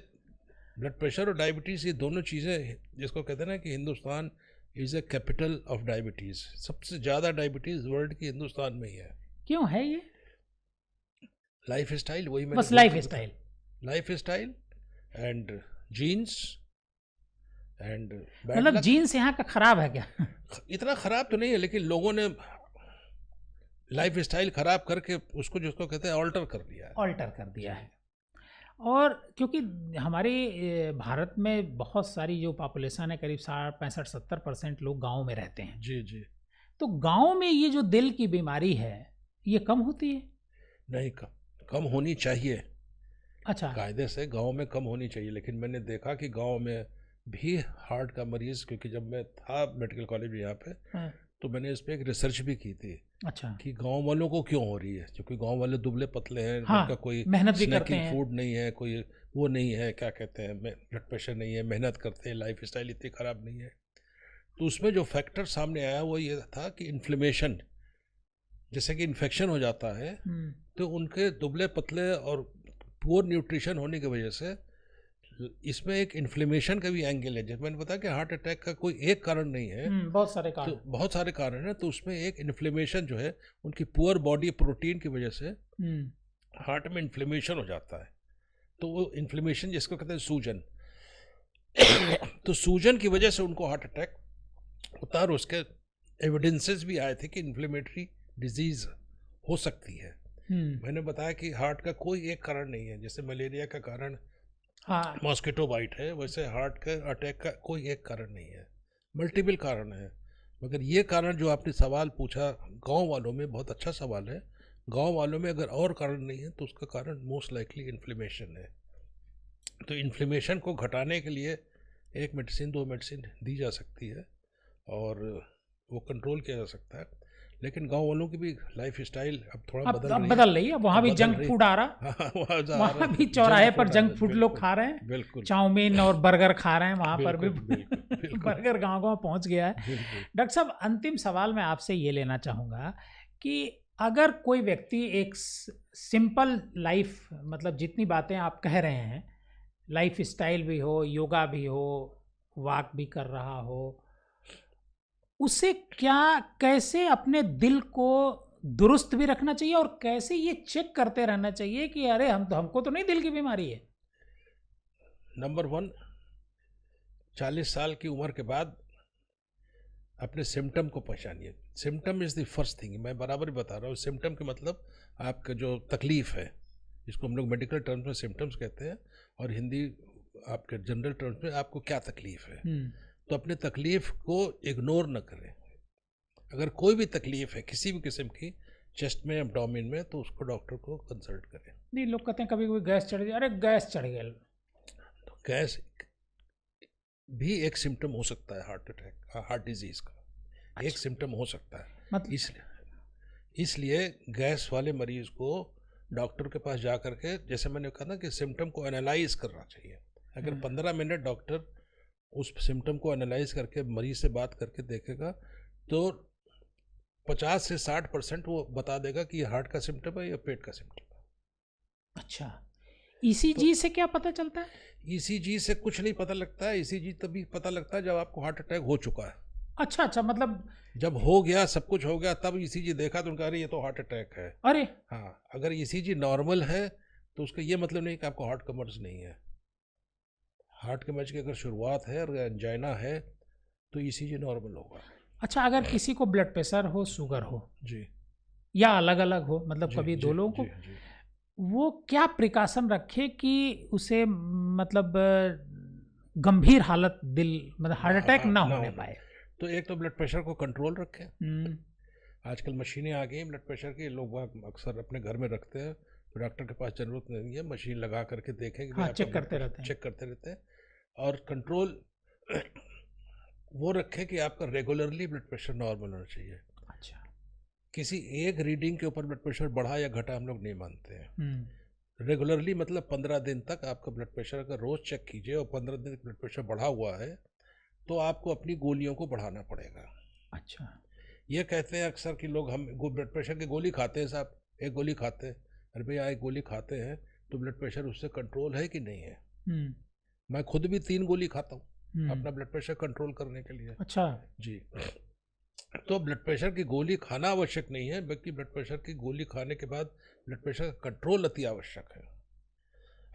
ब्लड प्रेशर और डायबिटीज़, ये दोनों चीज़ें, जिसको कहते हैं ना कि Hindustan is a capital of diabetes, सबसे ज़्यादा डायबिटीज़ वर्ल्ड की हिंदुस्तान में ही है। क्यों है ये? लाइफ स्टाइल, वही मैंने बस lifestyle and genes and मतलब जीन्स यहाँ का खराब है क्या? इतना खराब तो नहीं है, लेकिन लोगों ने लाइफ स्टाइल खराब करके उसको, जिसको कहते हैं, ऑल्टर कर दिया है। और क्योंकि हमारे भारत में बहुत सारी जो पॉपुलेशन है, करीब 65-70% लोग गांव में रहते हैं। जी जी। तो गांव में ये जो दिल की बीमारी है ये कम होती है? नहीं, कम होनी चाहिए। अच्छा। कायदे से गांव में कम होनी चाहिए, लेकिन मैंने देखा कि गांव में भी हार्ट का मरीज़, क्योंकि जब मैं था मेडिकल कॉलेज में यहाँ पे, हाँ। तो मैंने इस पर एक रिसर्च भी की थी अच्छा। कि गांव वालों को क्यों हो रही है। क्योंकि गांव वाले दुबले पतले हैं, हाँ, उनका कोई मेहनत भी करते स्नैकिंग हैं। फूड नहीं है, कोई वो नहीं है, क्या कहते हैं, ब्लड प्रेशर नहीं है, मेहनत करते हैं, लाइफ स्टाइल इतनी ख़राब नहीं है। तो उसमें जो फैक्टर सामने आया वो ये था कि इन्फ्लेमेशन, जैसे कि इन्फेक्शन हो जाता है, तो उनके दुबले पतले और पुअर न्यूट्रिशन होने की वजह से इसमें एक इन्फ्लेमेशन का भी एंगल है। जैसे मैंने बताया कि हार्ट अटैक का कोई एक कारण नहीं है, बहुत सारे कारण, तो बहुत सारे कारण हैं। तो उसमें एक इन्फ्लेमेशन जो है, उनकी पुअर बॉडी प्रोटीन की वजह से हार्ट में इन्फ्लेमेशन हो जाता है। तो वो इन्फ्लेमेशन जिसको कहते हैं सूजन, तो सूजन की वजह से उनको हार्ट अटैक होता है। और उसके एविडेंसेस भी आए थे कि इन्फ्लेमेटरी डिजीज हो सकती है। मैंने बताया कि हार्ट का कोई एक कारण नहीं है। जैसे मलेरिया का कारण हाँ, मॉस्किटो बाइट है, वैसे हार्ट का अटैक का कोई एक कारण नहीं है, मल्टीपल कारण है। मगर ये कारण जो आपने सवाल पूछा गांव वालों में, बहुत अच्छा सवाल है। गांव वालों में अगर और कारण नहीं है तो उसका कारण मोस्ट लाइकली इन्फ्लेमेशन है। तो इन्फ्लेमेशन को घटाने के लिए एक मेडिसिन, दो मेडिसिन दी जा सकती है और वो कंट्रोल किया जा सकता है। लेकिन गांव वालों की भी लाइफ स्टाइल अब थोड़ा अब बदल रही है। बदल रही है। वहाँ भी बदल जंक रही फूड आ रहा, हाँ, वहाँ भी चौराहे पर जंक फूड लोग बिल्कुल, खा रहे हैं, बिल्कुल चाउमीन और बर्गर खा रहे हैं, वहाँ पर भी बिल्कुल बिल्कुल बिल्कुल बर्गर गाँव गाँव पहुँच गया है। बिल्कुल। डॉक्टर साहब, अंतिम सवाल मैं आपसे ये लेना चाहूँगा कि अगर कोई व्यक्ति एक सिंपल लाइफ, मतलब जितनी बातें आप कह रहे हैं, लाइफ स्टाइल भी हो, योगा भी हो, वॉक भी कर रहा हो, उसे क्या, कैसे अपने दिल को दुरुस्त भी रखना चाहिए और कैसे ये चेक करते रहना चाहिए कि अरे हमको तो नहीं दिल की बीमारी है? नंबर 1, 40 साल की उम्र के बाद अपने सिम्टम को पहचानिए। Symptom is the first thing. मैं बराबर ही बता रहा हूँ, सिम्टम के मतलब आपका जो तकलीफ़ है, जिसको हम लोग मेडिकल टर्म्स में सिम्टम्स कहते हैं, और हिंदी आपके जनरल टर्म्स में आपको क्या तकलीफ़ है। तो अपने तकलीफ़ को इग्नोर न करें। अगर कोई भी तकलीफ़ है किसी भी किस्म की, चेस्ट में, एब्डोमेन में, तो उसको डॉक्टर को कंसल्ट करें। नहीं, लोग कहते हैं कभी कभी गैस चढ़ गया, अरे गैस चढ़ गया। तो गैस भी एक सिम्टम हो सकता है हार्ट अटैक, हार्ट डिजीज़ का एक सिम्टम हो सकता है। मतलब इसलिए गैस वाले मरीज़ को डॉक्टर के पास जा कर के, जैसे मैंने कहा ना कि सिम्टम को एनालाइज करना चाहिए। अगर 15 मिनट डॉक्टर उस सिम्टम को एनालाइज करके मरीज़ से बात करके देखेगा, तो 50 से 60% वो बता देगा कि ये हार्ट का सिम्टम है या पेट का सिम्टम है। अच्छा, ईसीजी से क्या पता चलता है? ईसीजी से कुछ नहीं पता लगता है। ईसीजी तभी पता लगता है जब आपको हार्ट अटैक हो चुका है। अच्छा, मतलब जब हो गया, सब कुछ हो गया, तब ईसीजी देखा तो उनका अरे ये तो हार्ट अटैक है। अरे हाँ, अगर ईसीजी नॉर्मल है तो उसका ये मतलब नहीं कि आपको हार्ट का मर्ज नहीं है। हार्ट के मर्ज की अगर शुरुआत है और एंजाइना है तो ईसीजी नॉर्मल होगा। अच्छा, अगर किसी को ब्लड प्रेशर हो, शुगर हो जी, या अलग अलग हो, मतलब जी कभी जी दो लोगों को, जी। वो क्या प्रिकॉशन रखे कि उसे मतलब गंभीर हालत, दिल मतलब हार्ट अटैक ना होने पाए? तो एक तो ब्लड प्रेशर को कंट्रोल रखें। आजकल मशीनें आ गई हैं ब्लड प्रेशर की, लोग अक्सर अपने घर में रखते हैं, तो डॉक्टर के पास ज़रूरत नहीं है, मशीन लगा करके देखें कि चेक करते रहते हैं। और कंट्रोल वो रखें कि आपका रेगुलरली ब्लड प्रेशर नॉर्मल होना चाहिए। अच्छा, किसी एक रीडिंग के ऊपर ब्लड प्रेशर बढ़ा या घटा हम लोग नहीं मानते हैं। रेगुलरली मतलब 15 दिन तक आपका ब्लड प्रेशर अगर रोज़ चेक कीजिए और 15 दिन ब्लड प्रेशर बढ़ा हुआ है तो आपको अपनी गोलियों को बढ़ाना पड़ेगा। अच्छा, ये कहते हैं अक्सर कि लोग हम ब्लड प्रेशर की गोली खाते हैं साहब, एक गोली खाते हैं। अरे भैया, एक गोली खाते हैं तो ब्लड प्रेशर उससे कंट्रोल है कि नहीं है? मैं खुद भी 3 गोली खाता हूँ अपना ब्लड प्रेशर कंट्रोल करने के लिए। अच्छा जी। तो ब्लड प्रेशर की गोली खाना आवश्यक नहीं है, बल्कि ब्लड प्रेशर की गोली खाने के बाद ब्लड प्रेशर का कंट्रोल अति आवश्यक है।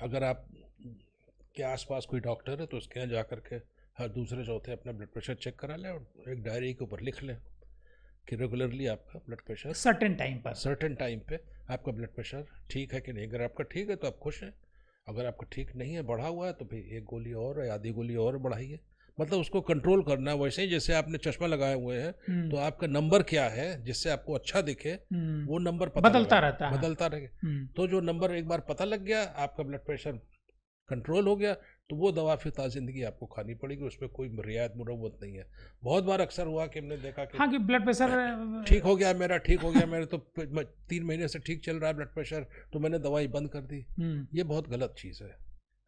अगर आप के आसपास कोई डॉक्टर है तो उसके यहाँ जा कर के हर दूसरे चौथे अपना ब्लड प्रेशर चेक करा लें और एक डायरी के ऊपर लिख लें कि रेगुलरली आपका ब्लड प्रेशर सर्टेन टाइम पे आपका ब्लड प्रेशर ठीक है कि नहीं। अगर आपका ठीक है तो आप खुश हैं, अगर आपका ठीक नहीं है, बढ़ा हुआ है, तो फिर एक गोली और या आधी गोली और बढ़ाइए। मतलब उसको कंट्रोल करना है। वैसे ही जैसे आपने चश्मा लगाए हुए हैं, तो आपका नंबर क्या है जिससे आपको अच्छा दिखे, वो नंबर पता बदलता रहता है। बदलता रहे। तो जो नंबर एक बार पता लग गया, आपका ब्लड प्रेशर कंट्रोल हो गया, तो वो दवा फिर ज़िंदगी आपको खानी पड़ेगी, उसमें कोई रियायत मुरव्वत नहीं है। बहुत बार अक्सर हुआ कि हमने देखा कि हाँ, कि ब्लड प्रेशर ठीक हो गया मेरा, ठीक हो गया मेरे, तो 3 महीने से ठीक चल रहा है ब्लड प्रेशर, तो मैंने दवाई बंद कर दी। ये बहुत गलत चीज़ है।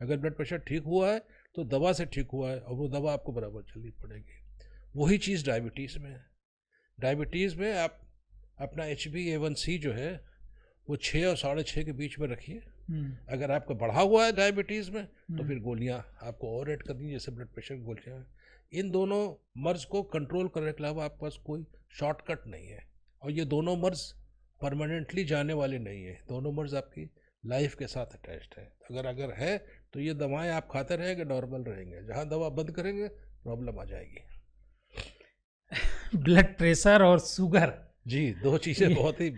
अगर ब्लड प्रेशर ठीक हुआ है तो दवा से ठीक हुआ है, और वो दवा आपको बराबर चलनी पड़ेगी। वही चीज़ डायबिटीज़ में है। डायबिटीज़ में आप अपना HbA1c जो है वो 6 और 6.5 के बीच में रखिए। अगर आपका बढ़ा हुआ है डायबिटीज़ में, तो फिर गोलियां आपको और ऐड करनी, जैसे ब्लड प्रेशर की गोलियां। इन दोनों मर्ज को कंट्रोल करने के अलावा आपके पास कोई शॉर्टकट नहीं है, और ये दोनों मर्ज परमानेंटली जाने वाले नहीं है। दोनों मर्ज आपकी लाइफ के साथ अटैच्ड है। अगर है तो ये दवाएं आप खाते रहेंगे, नॉर्मल रहेंगे। जहाँ दवा बंद करेंगे, प्रॉब्लम आ जाएगी। ब्लड प्रेशर और शुगर, जी, 2 चीज़ें बहुत ही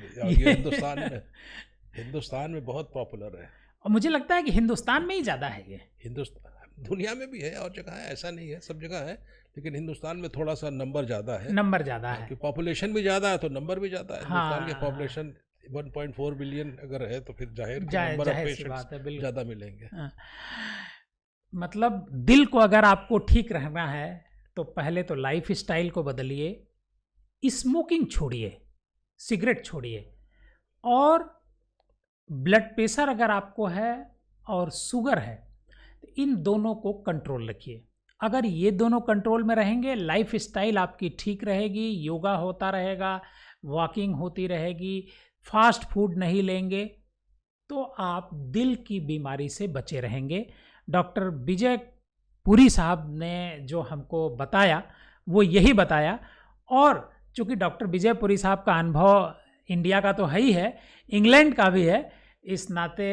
हिंदुस्तान में बहुत पॉपुलर है। और मुझे लगता है कि हिंदुस्तान में ही ज़्यादा है ये। हिंदुस्तान, दुनिया में भी है और जगह है, ऐसा नहीं है, सब जगह है, लेकिन हिंदुस्तान में थोड़ा सा नंबर ज़्यादा है। नंबर ज़्यादा है क्योंकि पॉपुलेशन भी ज़्यादा है, तो नंबर भी ज़्यादा है। हाँ, हिंदुस्तान की पॉपुलेशन 1.4 बिलियन अगर है, तो फिर जाहिर नंबर ऑफ पेशेंट्स ज़्यादा मिलेंगे। मतलब दिल को अगर आपको ठीक रहना है, तो पहले तो लाइफ स्टाइल को बदलिए, स्मोकिंग छोड़िए, सिगरेट छोड़िए, और ब्लड प्रेशर अगर आपको है और शुगर है, तो इन दोनों को कंट्रोल रखिए। अगर ये दोनों कंट्रोल में रहेंगे, लाइफ स्टाइल आपकी ठीक रहेगी, योगा होता रहेगा, वॉकिंग होती रहेगी, फास्ट फूड नहीं लेंगे, तो आप दिल की बीमारी से बचे रहेंगे। डॉक्टर विजय पुरी साहब ने जो हमको बताया वो यही बताया, और चूँकि डॉक्टर विजय पुरी साहब का अनुभव इंडिया का तो है ही है, इंग्लैंड का भी है, इस नाते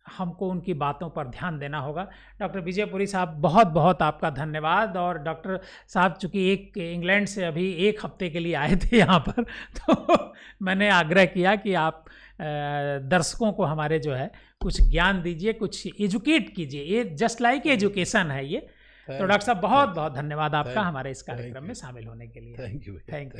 हमको उनकी बातों पर ध्यान देना होगा। डॉक्टर विजय पुरी साहब, बहुत बहुत आपका धन्यवाद। और डॉक्टर साहब चूँकि इंग्लैंड से अभी 1 हफ्ते के लिए आए थे यहाँ पर, तो मैंने आग्रह किया कि आप दर्शकों को हमारे जो है कुछ ज्ञान दीजिए, कुछ एजुकेट कीजिए। ये जस्ट लाइक एजुकेशन है ये। तो डॉक्टर साहब, बहुत बहुत धन्यवाद आपका हमारे इस कार्यक्रम में शामिल होने के लिए। Thank you.